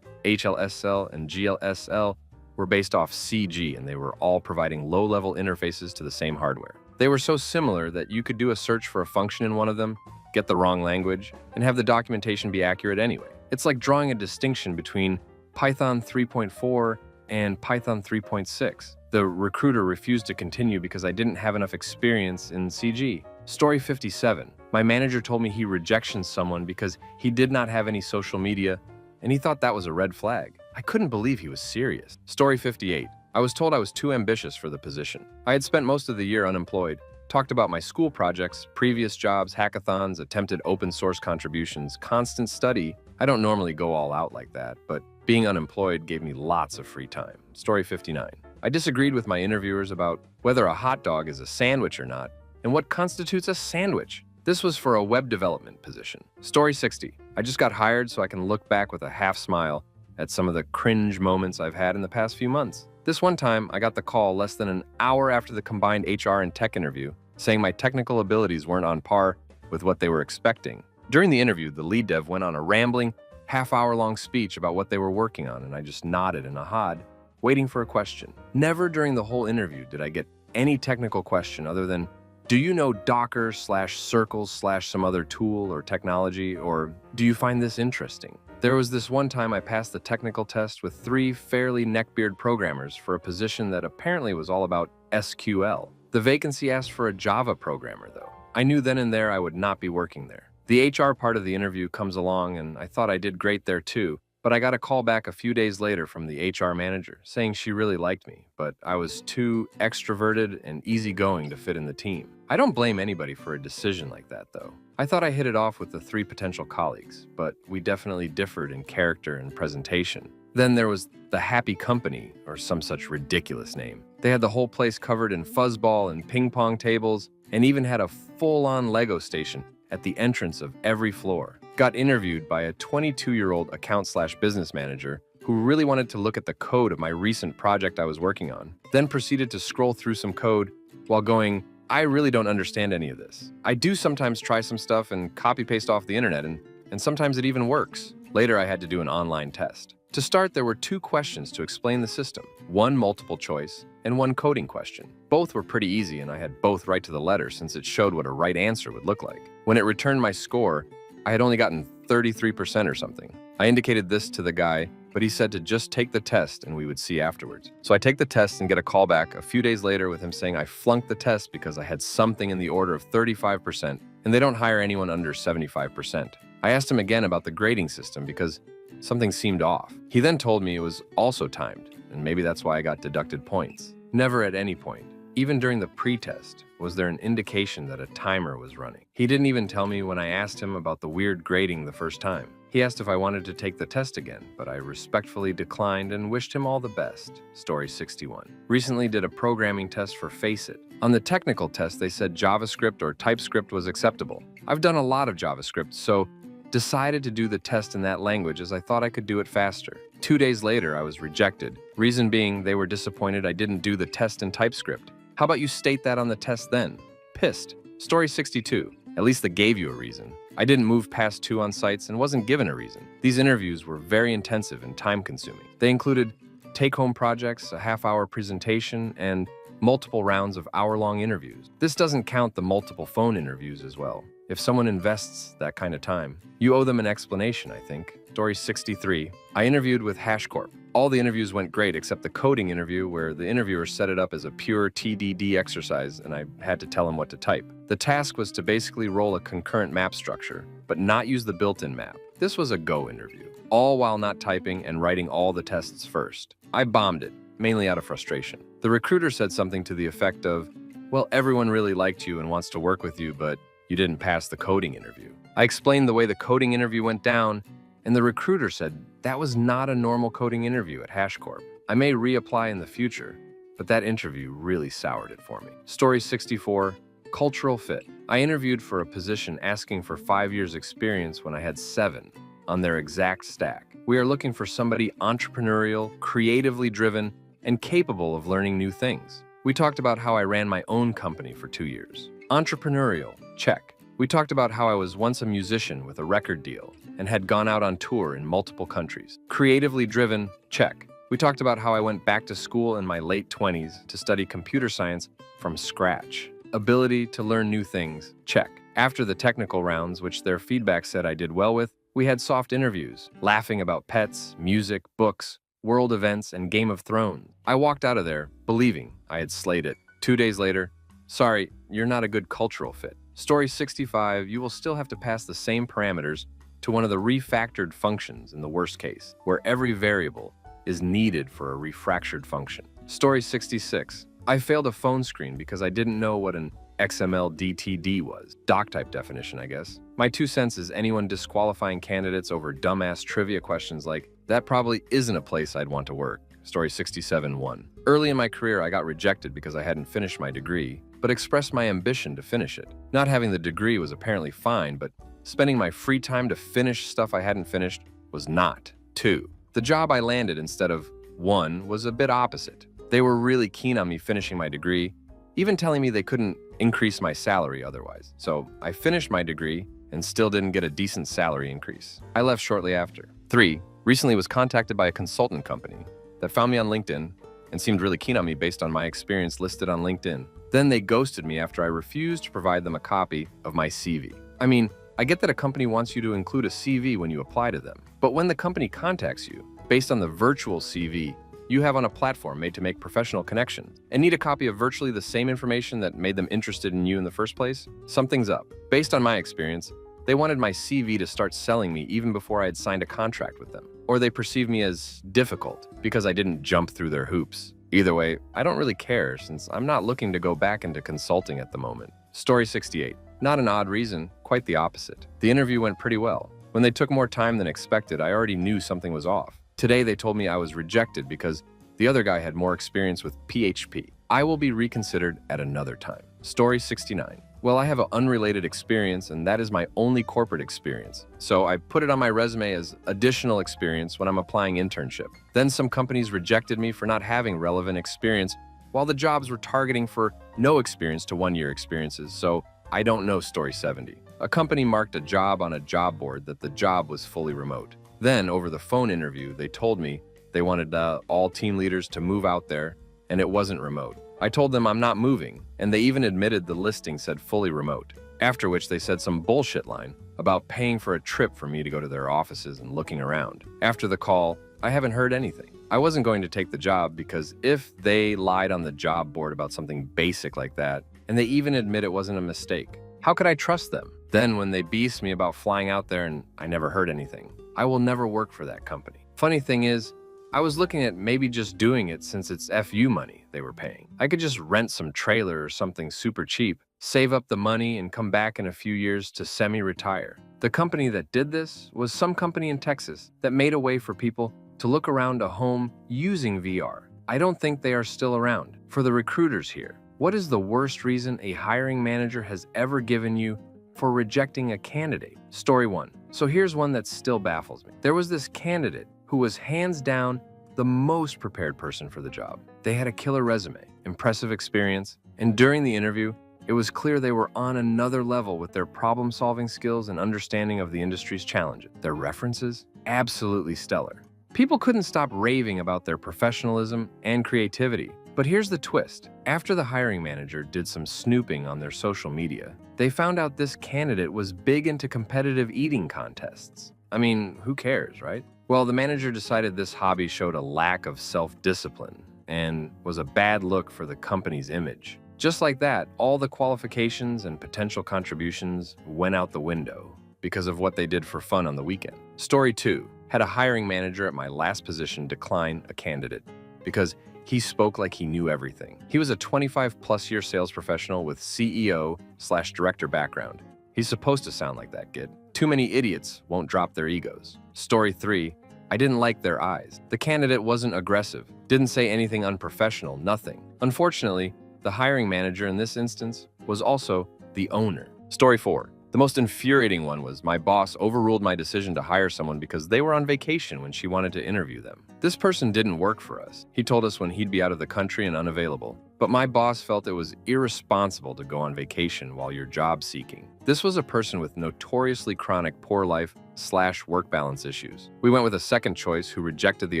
A: HLSL and GLSL were based off CG, and they were all providing low-level interfaces to the same hardware. They were so similar that you could do a search for a function in one of them, get the wrong language, and have the documentation be accurate anyway. It's like drawing a distinction between Python 3.4 and Python 3.6. The recruiter refused to continue because I didn't have enough experience in CG. Story 57. My manager told me he rejected someone because he did not have any social media, and he thought that was a red flag. I couldn't believe he was serious. Story 58. I was told I was too ambitious for the position. I had spent most of the year unemployed, talked about my school projects, previous jobs, hackathons, attempted open source contributions, constant study. I don't normally go all out like that, but Being unemployed gave me lots of free time. Story 59. I disagreed with my interviewers about whether a hot dog is a sandwich or not, and what constitutes a sandwich. This was for a web development position. Story 60. I just got hired so I can look back with a half smile at some of the cringe moments I've had in the past few months. This one time, I got the call less than an hour after the combined HR and tech interview, saying my technical abilities weren't on par with what they were expecting. During the interview, the lead dev went on a rambling, half-hour-long speech about what they were working on, and I just nodded and aha'd, waiting for a question. Never during the whole interview did I get any technical question other than, do you know Docker/Circles/some other tool or technology, or do you find this interesting? There was this one time I passed the technical test with 3 fairly neckbeard programmers for a position that apparently was all about SQL. The vacancy asked for a Java programmer, though. I knew then and there I would not be working there. The HR part of the interview comes along, and I thought I did great there too, but I got a call back a few days later from the HR manager saying she really liked me, but I was too extroverted and easygoing to fit in the team. I don't blame anybody for a decision like that, though. I thought I hit it off with the 3 potential colleagues, but we definitely differed in character and presentation. Then there was the Happy Company, or some such ridiculous name. They had the whole place covered in fuzzball and ping pong tables, and even had a full-on Lego station at the entrance of every floor. Got interviewed by a 22-year-old account/business manager who really wanted to look at the code of my recent project I was working on, then proceeded to scroll through some code while going, I really don't understand any of this. I do sometimes try some stuff and copy-paste off the internet, and sometimes it even works. Later, I had to do an online test. To start, there were 2 questions to explain the system, 1 multiple choice and 1 coding question. Both were pretty easy, and I had both right to the letter since it showed what a right answer would look like. When it returned my score, I had only gotten 33% or something. I indicated this to the guy, but he said to just take the test and we would see afterwards. So I take the test and get a call back a few days later with him saying I flunked the test because I had something in the order of 35%, and they don't hire anyone under 75%. I asked him again about the grading system because something seemed off. He then told me it was also timed, and maybe that's why I got deducted points. Never at any point, even during the pre-test, was there an indication that a timer was running. He didn't even tell me when I asked him about the weird grading the first time. He asked if I wanted to take the test again, but I respectfully declined and wished him all the best. Story 61. Recently did a programming test for FACEIT. On the technical test, they said JavaScript or TypeScript was acceptable. I've done a lot of JavaScript, so decided to do the test in that language as I thought I could do it faster. 2 days later, I was rejected. Reason being, they were disappointed I didn't do the test in TypeScript. How about you state that on the test then? Pissed. Story 62. At least they gave you a reason. I didn't move past 2 on-sites and wasn't given a reason. These interviews were very intensive and time-consuming. They included take-home projects, a half-hour presentation, and multiple rounds of hour-long interviews. This doesn't count the multiple phone interviews as well. If someone invests that kind of time, you owe them an explanation, I think. Story 63. I interviewed with HashiCorp. All the interviews went great except the coding interview where the interviewer set it up as a pure TDD exercise and I had to tell him what to type. The task was to basically roll a concurrent map structure, but not use the built-in map. This was a Go interview, all while not typing and writing all the tests first. I bombed it, mainly out of frustration. The recruiter said something to the effect of, well, everyone really liked you and wants to work with you, but you didn't pass the coding interview. I explained the way the coding interview went down, and the recruiter said that was not a normal coding interview at HashiCorp. I may reapply in the future, but that interview really soured it for me. Story 64, cultural fit. I interviewed for a position asking for 5 years experience when I had 7 on their exact stack. We are looking for somebody entrepreneurial, creatively driven, and capable of learning new things. We talked about how I ran my own company for 2 years. Entrepreneurial, check. We talked about how I was once a musician with a record deal and had gone out on tour in multiple countries. Creatively driven, check. We talked about how I went back to school in my late 20s to study computer science from scratch. Ability to learn new things, check. After the technical rounds, which their feedback said I did well with, we had soft interviews, laughing about pets, music, books, world events, and Game of Thrones. I walked out of there, believing I had slayed it. 2 days later, sorry, you're not a good cultural fit. Story 65, you will still have to pass the same parameters to one of the refactored functions in the worst case, where every variable is needed for a refactored function. Story 66, I failed a phone screen because I didn't know what an XML DTD was. Doc type definition, I guess. My 2 cents is anyone disqualifying candidates over dumbass trivia questions like, That probably isn't a place I'd want to work. Story 67-1. Early in my career, I got rejected because I hadn't finished my degree, but expressed my ambition to finish it. Not having the degree was apparently fine, but spending my free time to finish stuff I hadn't finished was not. 2. The job I landed instead of 1 was a bit opposite. They were really keen on me finishing my degree, even telling me they couldn't increase my salary otherwise. So I finished my degree and still didn't get a decent salary increase. I left shortly after. 3. Recently was contacted by a consultant company that found me on LinkedIn and seemed really keen on me based on my experience listed on LinkedIn. Then they ghosted me after I refused to provide them a copy of my CV. I mean, I get that a company wants you to include a CV when you apply to them, but when the company contacts you, based on the virtual CV you have on a platform made to make professional connections, and need a copy of virtually the same information that made them interested in you in the first place, something's up. Based on my experience, they wanted my CV to start selling me even before I had signed a contract with them. Or they perceived me as difficult because I didn't jump through their hoops. Either way, I don't really care since I'm not looking to go back into consulting at the moment. Story 68. Not an odd reason, quite the opposite. The interview went pretty well. When they took more time than expected, I already knew something was off. Today they told me I was rejected because the other guy had more experience with PHP. I will be reconsidered at another time. Story 69. Well, I have an unrelated experience, and that is my only corporate experience. So I put it on my resume as additional experience when I'm applying internship. Then some companies rejected me for not having relevant experience, while the jobs were targeting for no experience to 1-year experiences. So I don't know story 70. A company marked a job on a job board that the job was fully remote. Then over the phone interview, they told me they wanted all team leaders to move out there, and it wasn't remote. I told them I'm not moving, and they even admitted the listing said fully remote. After which they said some bullshit line about paying for a trip for me to go to their offices and looking around. After the call, I haven't heard anything. I wasn't going to take the job because if they lied on the job board about something basic like that, and they even admit it wasn't a mistake, how could I trust them? Then when they beast me about flying out there and I never heard anything, I will never work for that company. Funny thing is, I was looking at maybe just doing it since it's FU money they were paying. I could just rent some trailer or something super cheap, save up the money, and come back in a few years to semi-retire. The company that did this was some company in Texas that made a way for people to look around a home using VR. I don't think they are still around. For the recruiters here, what is the worst reason a hiring manager has ever given you for rejecting a candidate? Story 1. So here's one that still baffles me. There was this candidate who was hands down the most prepared person for the job. They had a killer resume, impressive experience, and during the interview, it was clear they were on another level with their problem-solving skills and understanding of the industry's challenges. Their references? Absolutely stellar. People couldn't stop raving about their professionalism and creativity. But here's the twist. After the hiring manager did some snooping on their social media, they found out this candidate was big into competitive eating contests. I mean, who cares, right? Well, the manager decided this hobby showed a lack of self-discipline and was a bad look for the company's image. Just like that, all the qualifications and potential contributions went out the window because of what they did for fun on the weekend. Story 2. Had a hiring manager at my last position decline a candidate because he spoke like he knew everything. He was a 25-plus-year sales professional with CEO/director background. He's supposed to sound like that kid. Too many idiots won't drop their egos. Story 3. I didn't like their eyes. The candidate wasn't aggressive, didn't say anything unprofessional, nothing. Unfortunately, the hiring manager in this instance was also the owner. Story 4. The most infuriating one was my boss overruled my decision to hire someone because they were on vacation when she wanted to interview them. This person didn't work for us. He told us when he'd be out of the country and unavailable. But my boss felt it was irresponsible to go on vacation while you're job seeking. This was a person with notoriously chronic poor life/work balance issues. We went with a second choice who rejected the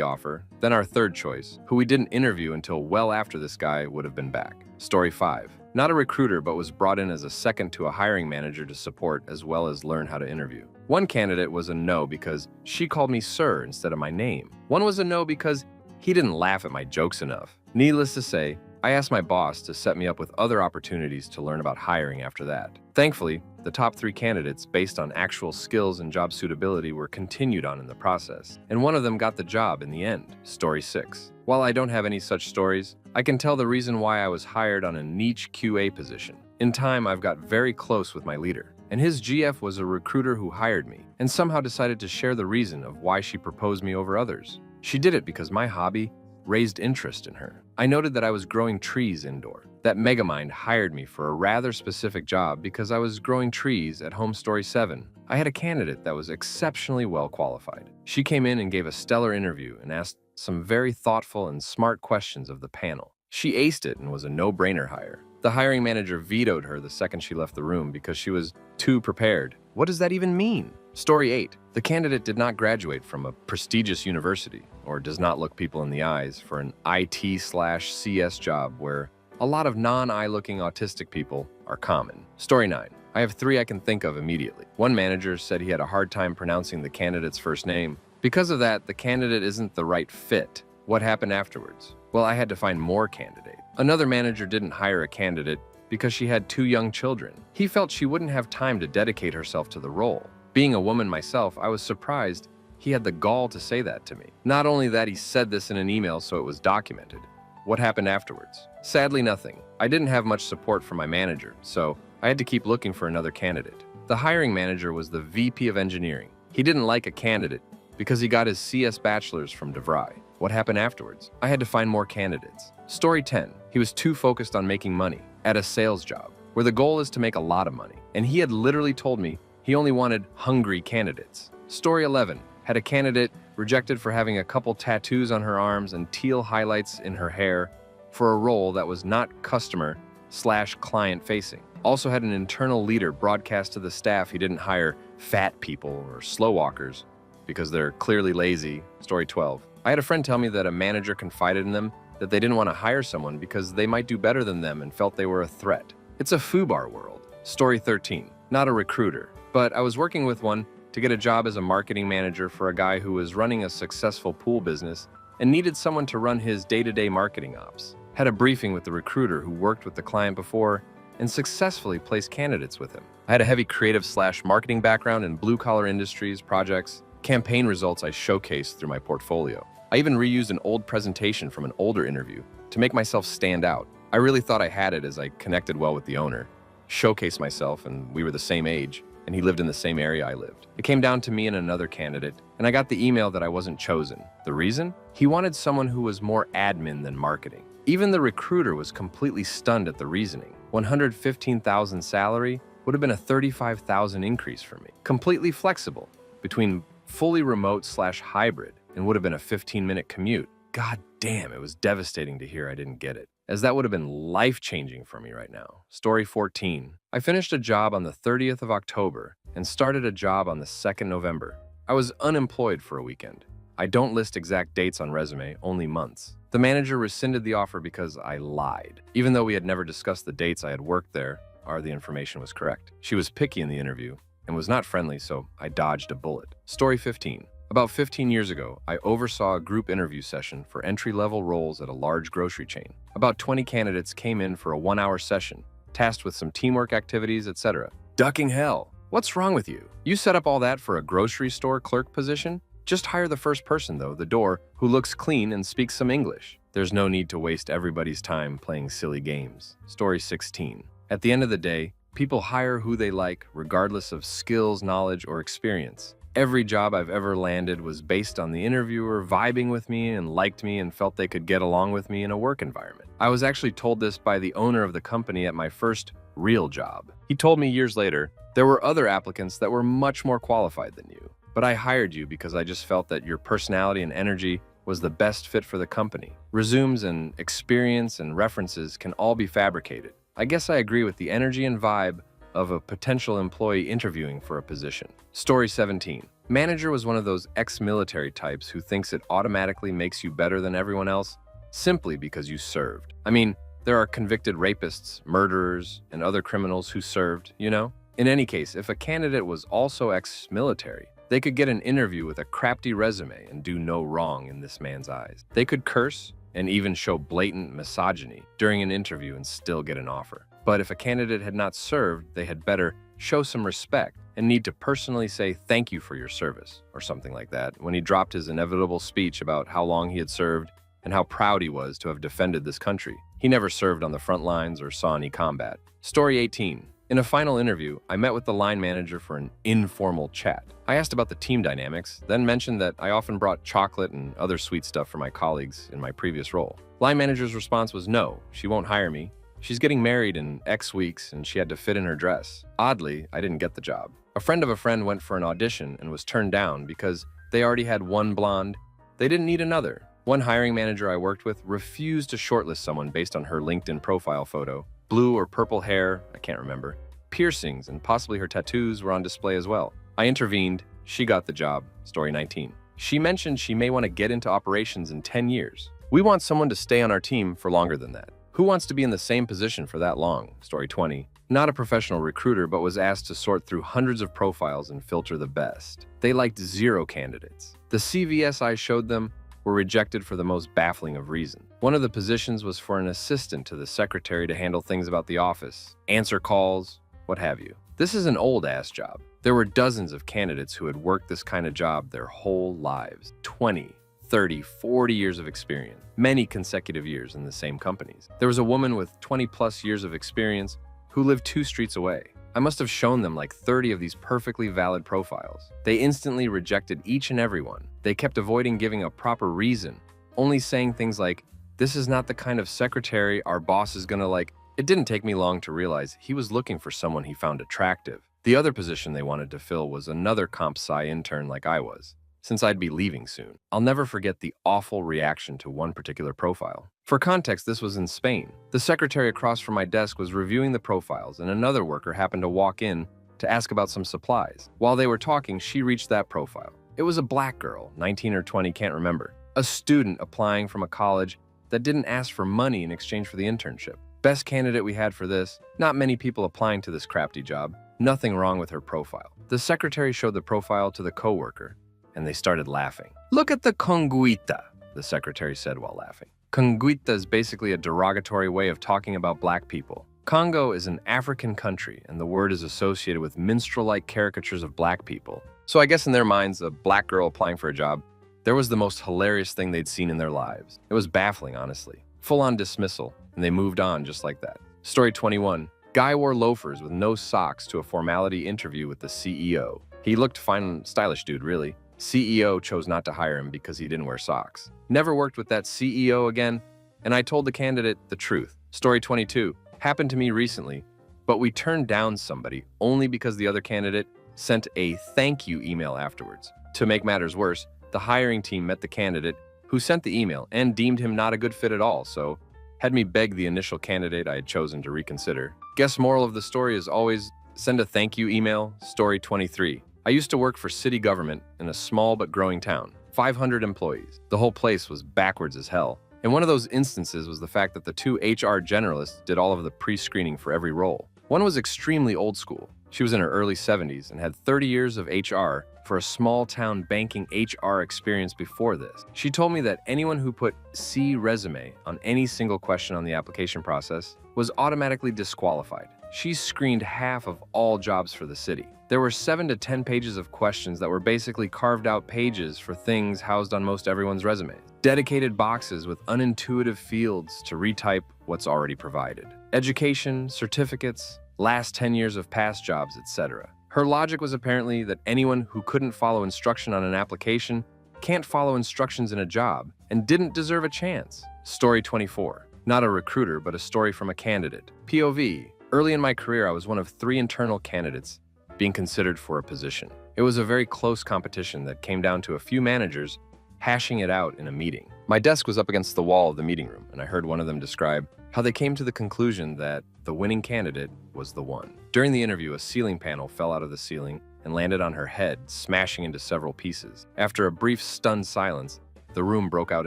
A: offer, then our third choice, who we didn't interview until well after this guy would have been back. Story 5. Not a recruiter, but was brought in as a second to a hiring manager to support as well as learn how to interview. One candidate was a no because she called me sir instead of my name. One was a no because he didn't laugh at my jokes enough. Needless to say, I asked my boss to set me up with other opportunities to learn about hiring after that. Thankfully, the top 3 candidates based on actual skills and job suitability were continued on in the process, and one of them got the job in the end. Story 6. While I don't have any such stories, I can tell the reason why I was hired on a niche QA position. In time, I've got very close with my leader, and his GF was a recruiter who hired me and somehow decided to share the reason of why she proposed me over others. She did it because my hobby raised interest in her. I noted that I was growing trees indoor. That Megamind hired me for a rather specific job because I was growing trees at Home Story 7. I had a candidate that was exceptionally well qualified. She came in and gave a stellar interview and asked some very thoughtful and smart questions of the panel. She aced it and was a no-brainer hire. The hiring manager vetoed her the second she left the room because she was too prepared. What does that even mean? Story 8. The candidate did not graduate from a prestigious university or does not look people in the eyes for an IT/CS job where a lot of non-eye-looking autistic people are common. Story 9. I have 3 I can think of immediately. One manager said he had a hard time pronouncing the candidate's first name. Because of that, the candidate isn't the right fit. What happened afterwards? Well, I had to find more candidates. Another manager didn't hire a candidate because she had 2 young children. He felt she wouldn't have time to dedicate herself to the role. Being a woman myself, I was surprised he had the gall to say that to me. Not only that, he said this in an email so it was documented. What happened afterwards? Sadly, nothing. I didn't have much support from my manager, so I had to keep looking for another candidate. The hiring manager was the VP of engineering. He didn't like a candidate because he got his CS bachelor's from DeVry. What happened afterwards? I had to find more candidates. Story 10. He was too focused on making money at a sales job, where the goal is to make a lot of money. And he had literally told me he only wanted hungry candidates. Story 11. Had a candidate rejected for having a couple tattoos on her arms and teal highlights in her hair for a role that was not customer/client facing. Also had an internal leader broadcast to the staff he didn't hire fat people or slow walkers because they're clearly lazy. Story 12. I had a friend tell me that a manager confided in them that they didn't want to hire someone because they might do better than them and felt they were a threat. It's a FUBAR world. Story 13. Not a recruiter, but I was working with one to get a job as a marketing manager for a guy who was running a successful pool business and needed someone to run his day-to-day marketing ops. Had a briefing with the recruiter who worked with the client before and successfully placed candidates with him. I had a heavy creative/marketing background in blue-collar industries, projects, campaign results I showcased through my portfolio. I even reused an old presentation from an older interview to make myself stand out. I really thought I had it as I connected well with the owner, showcased myself, and we were the same age, and he lived in the same area I lived. It came down to me and another candidate, and I got the email that I wasn't chosen. The reason? He wanted someone who was more admin than marketing. Even the recruiter was completely stunned at the reasoning. $115,000 salary would have been a $35,000 increase for me. Completely flexible between fully remote/hybrid and would have been a 15-minute commute. God damn, it was devastating to hear I didn't get it, as that would have been life-changing for me right now. Story 14. I finished a job on the 30th of October and started a job on the 2nd November. I was unemployed for a weekend. I don't list exact dates on resume, only months. The manager rescinded the offer because I lied. Even though we had never discussed the dates I had worked there, the information was correct. She was picky in the interview and was not friendly, so I dodged a bullet. Story 15. About 15 years ago, I oversaw a group interview session for entry-level roles at a large grocery chain. About 20 candidates came in for a 1-hour session, tasked with some teamwork activities, etc. Ducking hell. What's wrong with you? You set up all that for a grocery store clerk position? Just hire the first person, though, the door, who looks clean and speaks some English. There's no need to waste everybody's time playing silly games. Story 16. At the end of the day, people hire who they like, regardless of skills, knowledge, or experience. Every job I've ever landed was based on the interviewer vibing with me and liked me and felt they could get along with me in a work environment. I was actually told this by the owner of the company at my first real job. He told me years later, there were other applicants that were much more qualified than you, but I hired you because I just felt that your personality and energy was the best fit for the company. Resumes and experience and references can all be fabricated. I guess I agree with the energy and vibe of a potential employee interviewing for a position. Story 17. Manager was one of those ex-military types who thinks it automatically makes you better than everyone else simply because you served. I mean, there are convicted rapists, murderers, and other criminals who served, you know? In any case, if a candidate was also ex-military, they could get an interview with a crafty resume and do no wrong in this man's eyes. They could curse and even show blatant misogyny during an interview and still get an offer. But if a candidate had not served, they had better show some respect and need to personally say thank you for your service or something like that when he dropped his inevitable speech about how long he had served and how proud he was to have defended this country. He never served on the front lines or saw any combat. Story 18. In a final interview, I met with the line manager for an informal chat. I asked about the team dynamics, then mentioned that I often brought chocolate and other sweet stuff for my colleagues in my previous role. Line manager's response was no, she won't hire me. She's getting married in X weeks and she had to fit in her dress. Oddly, I didn't get the job. A friend of a friend went for an audition and was turned down because they already had one blonde. They didn't need another. One hiring manager I worked with refused to shortlist someone based on her LinkedIn profile photo. Blue or purple hair, I can't remember. Piercings and possibly her tattoos were on display as well. I intervened. She got the job. Story 19. She mentioned she may want to get into operations in 10 years. We want someone to stay on our team for longer than that. Who wants to be in the same position for that long? Story 20. Not a professional recruiter, but was asked to sort through hundreds of profiles and filter the best. They liked 0 candidates. The CVs I showed them were rejected for the most baffling of reasons. One of the positions was for an assistant to the secretary to handle things about the office, answer calls, what have you. This is an old-ass job. There were dozens of candidates who had worked this kind of job their whole lives. 20, 30, 40 years of experience, many consecutive years in the same companies. There was a woman with 20-plus years of experience who lived 2 streets away. I must have shown them like 30 of these perfectly valid profiles. They instantly rejected each and every one. They kept avoiding giving a proper reason, only saying things like, "This is not the kind of secretary our boss is gonna like." It didn't take me long to realize he was looking for someone he found attractive. The other position they wanted to fill was another comp sci intern like I was, since I'd be leaving soon. I'll never forget the awful reaction to one particular profile. For context, this was in Spain. The secretary across from my desk was reviewing the profiles, and another worker happened to walk in to ask about some supplies. While they were talking, she reached that profile. It was a black girl, 19 or 20, can't remember. A student applying from a college that didn't ask for money in exchange for the internship. Best candidate we had for this. Not many people applying to this crafty job. Nothing wrong with her profile. The secretary showed the profile to the coworker, and they started laughing. "Look at the conguita," the secretary said while laughing. Conguita is basically a derogatory way of talking about black people. Congo is an African country, and the word is associated with minstrel-like caricatures of black people. So I guess in their minds, a black girl applying for a job, there was the most hilarious thing they'd seen in their lives. It was baffling, honestly. Full-on dismissal, and they moved on just like that. Story 21. Guy wore loafers with no socks to a formality interview with the CEO. He looked fine and stylish dude, really. CEO chose not to hire him because he didn't wear socks. Never worked with that CEO again, and I told the candidate the truth. Story 22. Happened to me recently, but we turned down somebody only because the other candidate sent a thank you email afterwards. To make matters worse, the hiring team met the candidate who sent the email and deemed him not a good fit at all, so had me beg the initial candidate I had chosen to reconsider. Guess moral of the story is always send a thank you email. Story 23. I used to work for city government in a small but growing town, 500 employees. The whole place was backwards as hell. And one of those instances was the fact that the 2 HR generalists did all of the pre-screening for every role. One was extremely old school. She was in her early 70s and had 30 years of HR for a small-town banking HR experience before this. She told me that anyone who put "C resume" on any single question on the application process was automatically disqualified. She screened half of all jobs for the city. There were 7 to 10 pages of questions that were basically carved out pages for things housed on most everyone's resumes. Dedicated boxes with unintuitive fields to retype what's already provided. Education, certificates, last 10 years of past jobs, etc. Her logic was apparently that anyone who couldn't follow instruction on an application can't follow instructions in a job and didn't deserve a chance. Story 24. Not a recruiter, but a story from a candidate. POV. Early in my career, I was one of 3 internal candidates being considered for a position. It was a very close competition that came down to a few managers hashing it out in a meeting. My desk was up against the wall of the meeting room, and I heard one of them describe how they came to the conclusion that the winning candidate was the one. During the interview, a ceiling panel fell out of the ceiling and landed on her head, smashing into several pieces. After a brief stunned silence, the room broke out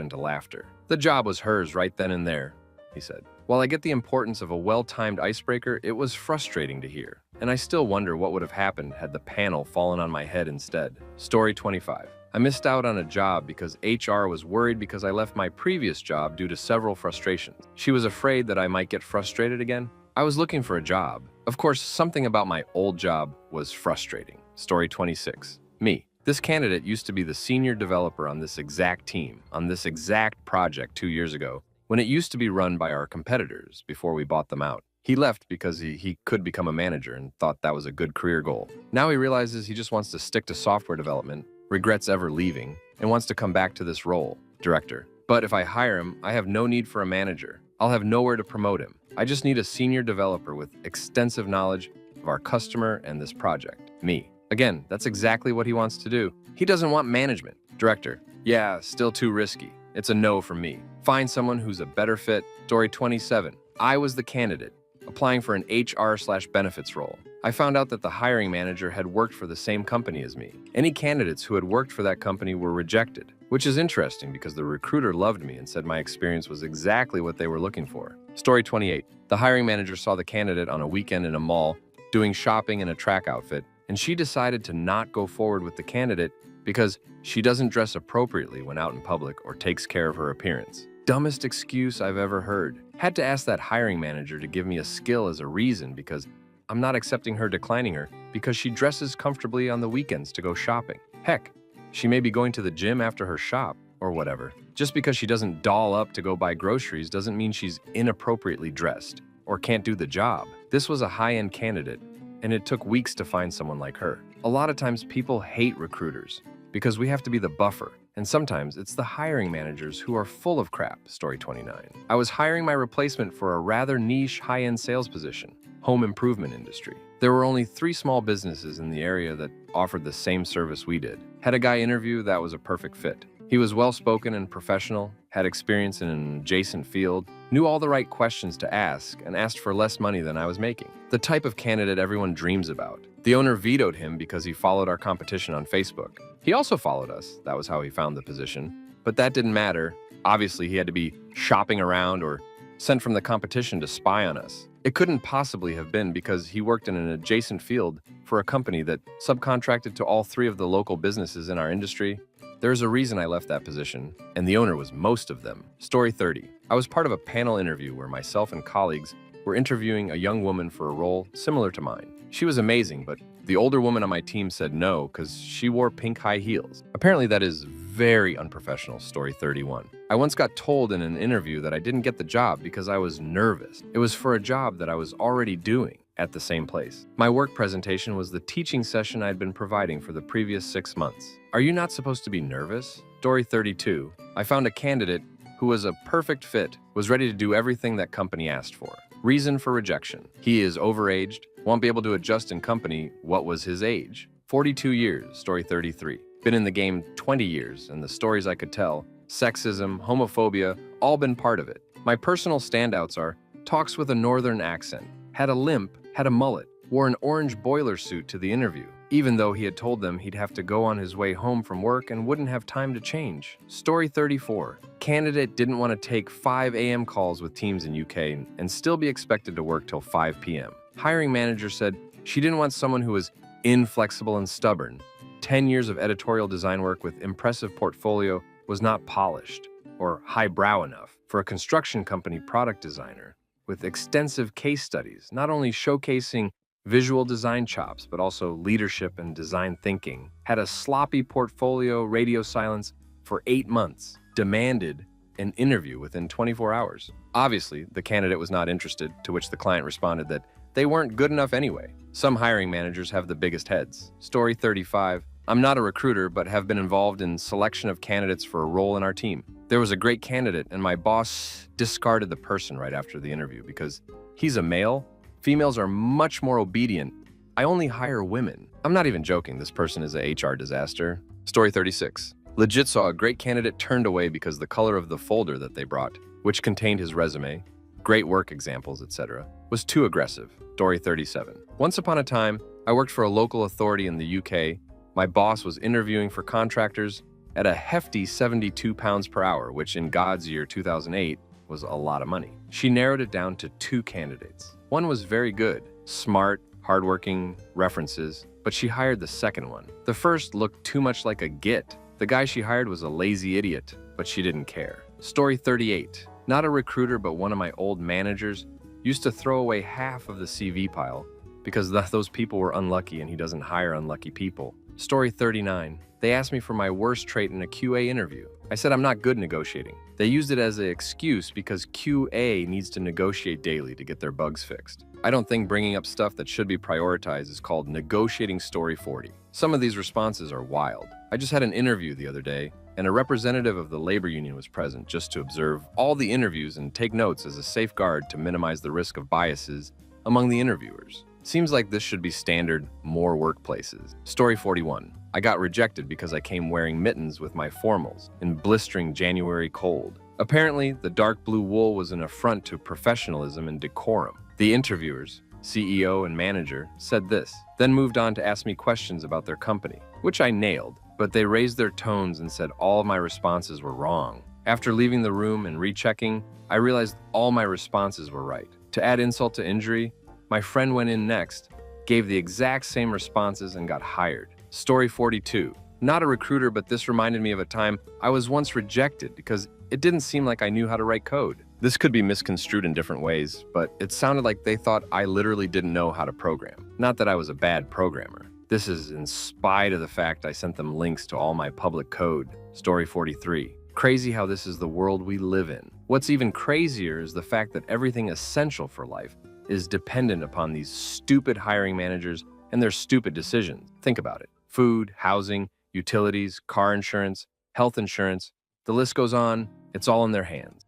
A: into laughter. "The job was hers right then and there," he said. While I get the importance of a well-timed icebreaker, it was frustrating to hear, and I still wonder what would have happened had the panel fallen on my head instead. Story 25. I missed out on a job because HR was worried because I left my previous job due to several frustrations. She was afraid that I might get frustrated again. I was looking for a job. Of course, something about my old job was frustrating. Story 26. Me. This candidate used to be the senior developer on this exact team, on this exact project 2 years ago, when it used to be run by our competitors before we bought them out. He left because he could become a manager and thought that was a good career goal. Now he realizes he just wants to stick to software development, regrets ever leaving, and wants to come back to this role, director. But if I hire him, I have no need for a manager. I'll have nowhere to promote him. I just need a senior developer with extensive knowledge of our customer and this project. Me. Again, that's exactly what he wants to do. He doesn't want management. Director. Yeah, still too risky. It's a no for me. Find someone who's a better fit. Story 27. I was the candidate, applying for an HR/benefits role. I found out that the hiring manager had worked for the same company as me. Any candidates who had worked for that company were rejected, which is interesting because the recruiter loved me and said my experience was exactly what they were looking for. Story 28. The hiring manager saw the candidate on a weekend in a mall doing shopping in a track outfit, and she decided to not go forward with the candidate because she doesn't dress appropriately when out in public or takes care of her appearance. Dumbest excuse I've ever heard. Had to ask that hiring manager to give me a skill as a reason because I'm not accepting her declining her because she dresses comfortably on the weekends to go shopping. Heck, she may be going to the gym after her shop or whatever. Just because she doesn't doll up to go buy groceries doesn't mean she's inappropriately dressed or can't do the job. This was a high-end candidate, and it took weeks to find someone like her. A lot of times people hate recruiters because we have to be the buffer, and sometimes it's the hiring managers who are full of crap. Story 29. I was hiring my replacement for a rather niche high-end sales position, home improvement industry. There were only 3 small businesses in the area that offered the same service we did. Had a guy interview that was a perfect fit. He was well-spoken and professional, had experience in an adjacent field, knew all the right questions to ask, and asked for less money than I was making. The type of candidate everyone dreams about. The owner vetoed him because he followed our competition on Facebook. He also followed us. That was how he found the position. But that didn't matter. Obviously, he had to be shopping around or sent from the competition to spy on us. It couldn't possibly have been because he worked in an adjacent field for a company that subcontracted to all 3 of the local businesses in our industry. There's a reason I left that position, and the owner was most of them. Story 30. I was part of a panel interview where myself and colleagues were interviewing a young woman for a role similar to mine. She was amazing, but the older woman on my team said no because she wore pink high heels. Apparently that is very unprofessional. Story 31. I once got told in an interview that I didn't get the job because I was nervous. It was for a job that I was already doing at the same place. My work presentation was the teaching session I'd been providing for the previous 6 months. Are you not supposed to be nervous? Story 32. I found a candidate who was a perfect fit, was ready to do everything that company asked for. Reason for rejection. He is overaged, won't be able to adjust in company. What was his age? 42 years. Story 33. Been in the game 20 years, and the stories I could tell, sexism, homophobia, all been part of it. My personal standouts are talks with a northern accent, had a limp, had a mullet, wore an orange boiler suit to the interview, even though he had told them he'd have to go on his way home from work and wouldn't have time to change. Story 34. Candidate didn't want to take 5 a.m. calls with teams in UK and still be expected to work till 5 p.m. Hiring manager said she didn't want someone who was inflexible and stubborn. 10 years of editorial design work with impressive portfolio was not polished or highbrow enough for a construction company product designer with extensive case studies, not only showcasing visual design chops, but also leadership and design thinking. Had a sloppy portfolio, radio silence for 8 months, demanded an interview within 24 hours. Obviously, the candidate was not interested, to which the client responded that they weren't good enough anyway. Some hiring managers have the biggest heads. Story 35. I'm not a recruiter, but have been involved in selection of candidates for a role in our team. There was a great candidate, and my boss discarded the person right after the interview because he's a male. Females are much more obedient. I only hire women. I'm not even joking. This person is a HR disaster. Story 36. Legit saw a great candidate turned away because the color of the folder that they brought, which contained his resume, great work examples, etc., was too aggressive. Story 37. Once upon a time, I worked for a local authority in the UK. My boss was interviewing for contractors at a hefty 72 pounds per hour, which in God's year 2008 was a lot of money. She narrowed it down to 2 candidates. One was very good, smart, hardworking, references, but she hired the second one. The first looked too much like a git. The guy she hired was a lazy idiot, but she didn't care. Story 38. Not a recruiter, but one of my old managers used to throw away half of the CV pile because those people were unlucky and he doesn't hire unlucky people. Story 39. They asked me for my worst trait in a QA interview. I said I'm not good negotiating. They used it as an excuse because QA needs to negotiate daily to get their bugs fixed. I don't think bringing up stuff that should be prioritized is called negotiating story 40. Some of these responses are wild. I just had an interview the other day, and a representative of the labor union was present just to observe all the interviews and take notes as a safeguard to minimize the risk of biases among the interviewers. Seems like this should be standard more workplaces. Story 41. I got rejected because I came wearing mittens with my formals in blistering January cold. Apparently, the dark blue wool was an affront to professionalism and decorum. The interviewers, CEO and manager, said this, then moved on to ask me questions about their company, which I nailed, but they raised their tones and said all of my responses were wrong. After leaving the room and rechecking, I realized all my responses were right. To add insult to injury, my friend went in next, gave the exact same responses and got hired. Story 42. Not a recruiter, but this reminded me of a time I was once rejected because it didn't seem like I knew how to write code. This could be misconstrued in different ways, but it sounded like they thought I literally didn't know how to program. Not that I was a bad programmer. This is in spite of the fact I sent them links to all my public code. Story 43. Crazy how this is the world we live in. What's even crazier is the fact that everything essential for life is dependent upon these stupid hiring managers and their stupid decisions. Think about it. Food, housing, utilities, car insurance, health insurance, the list goes on. It's all in their hands.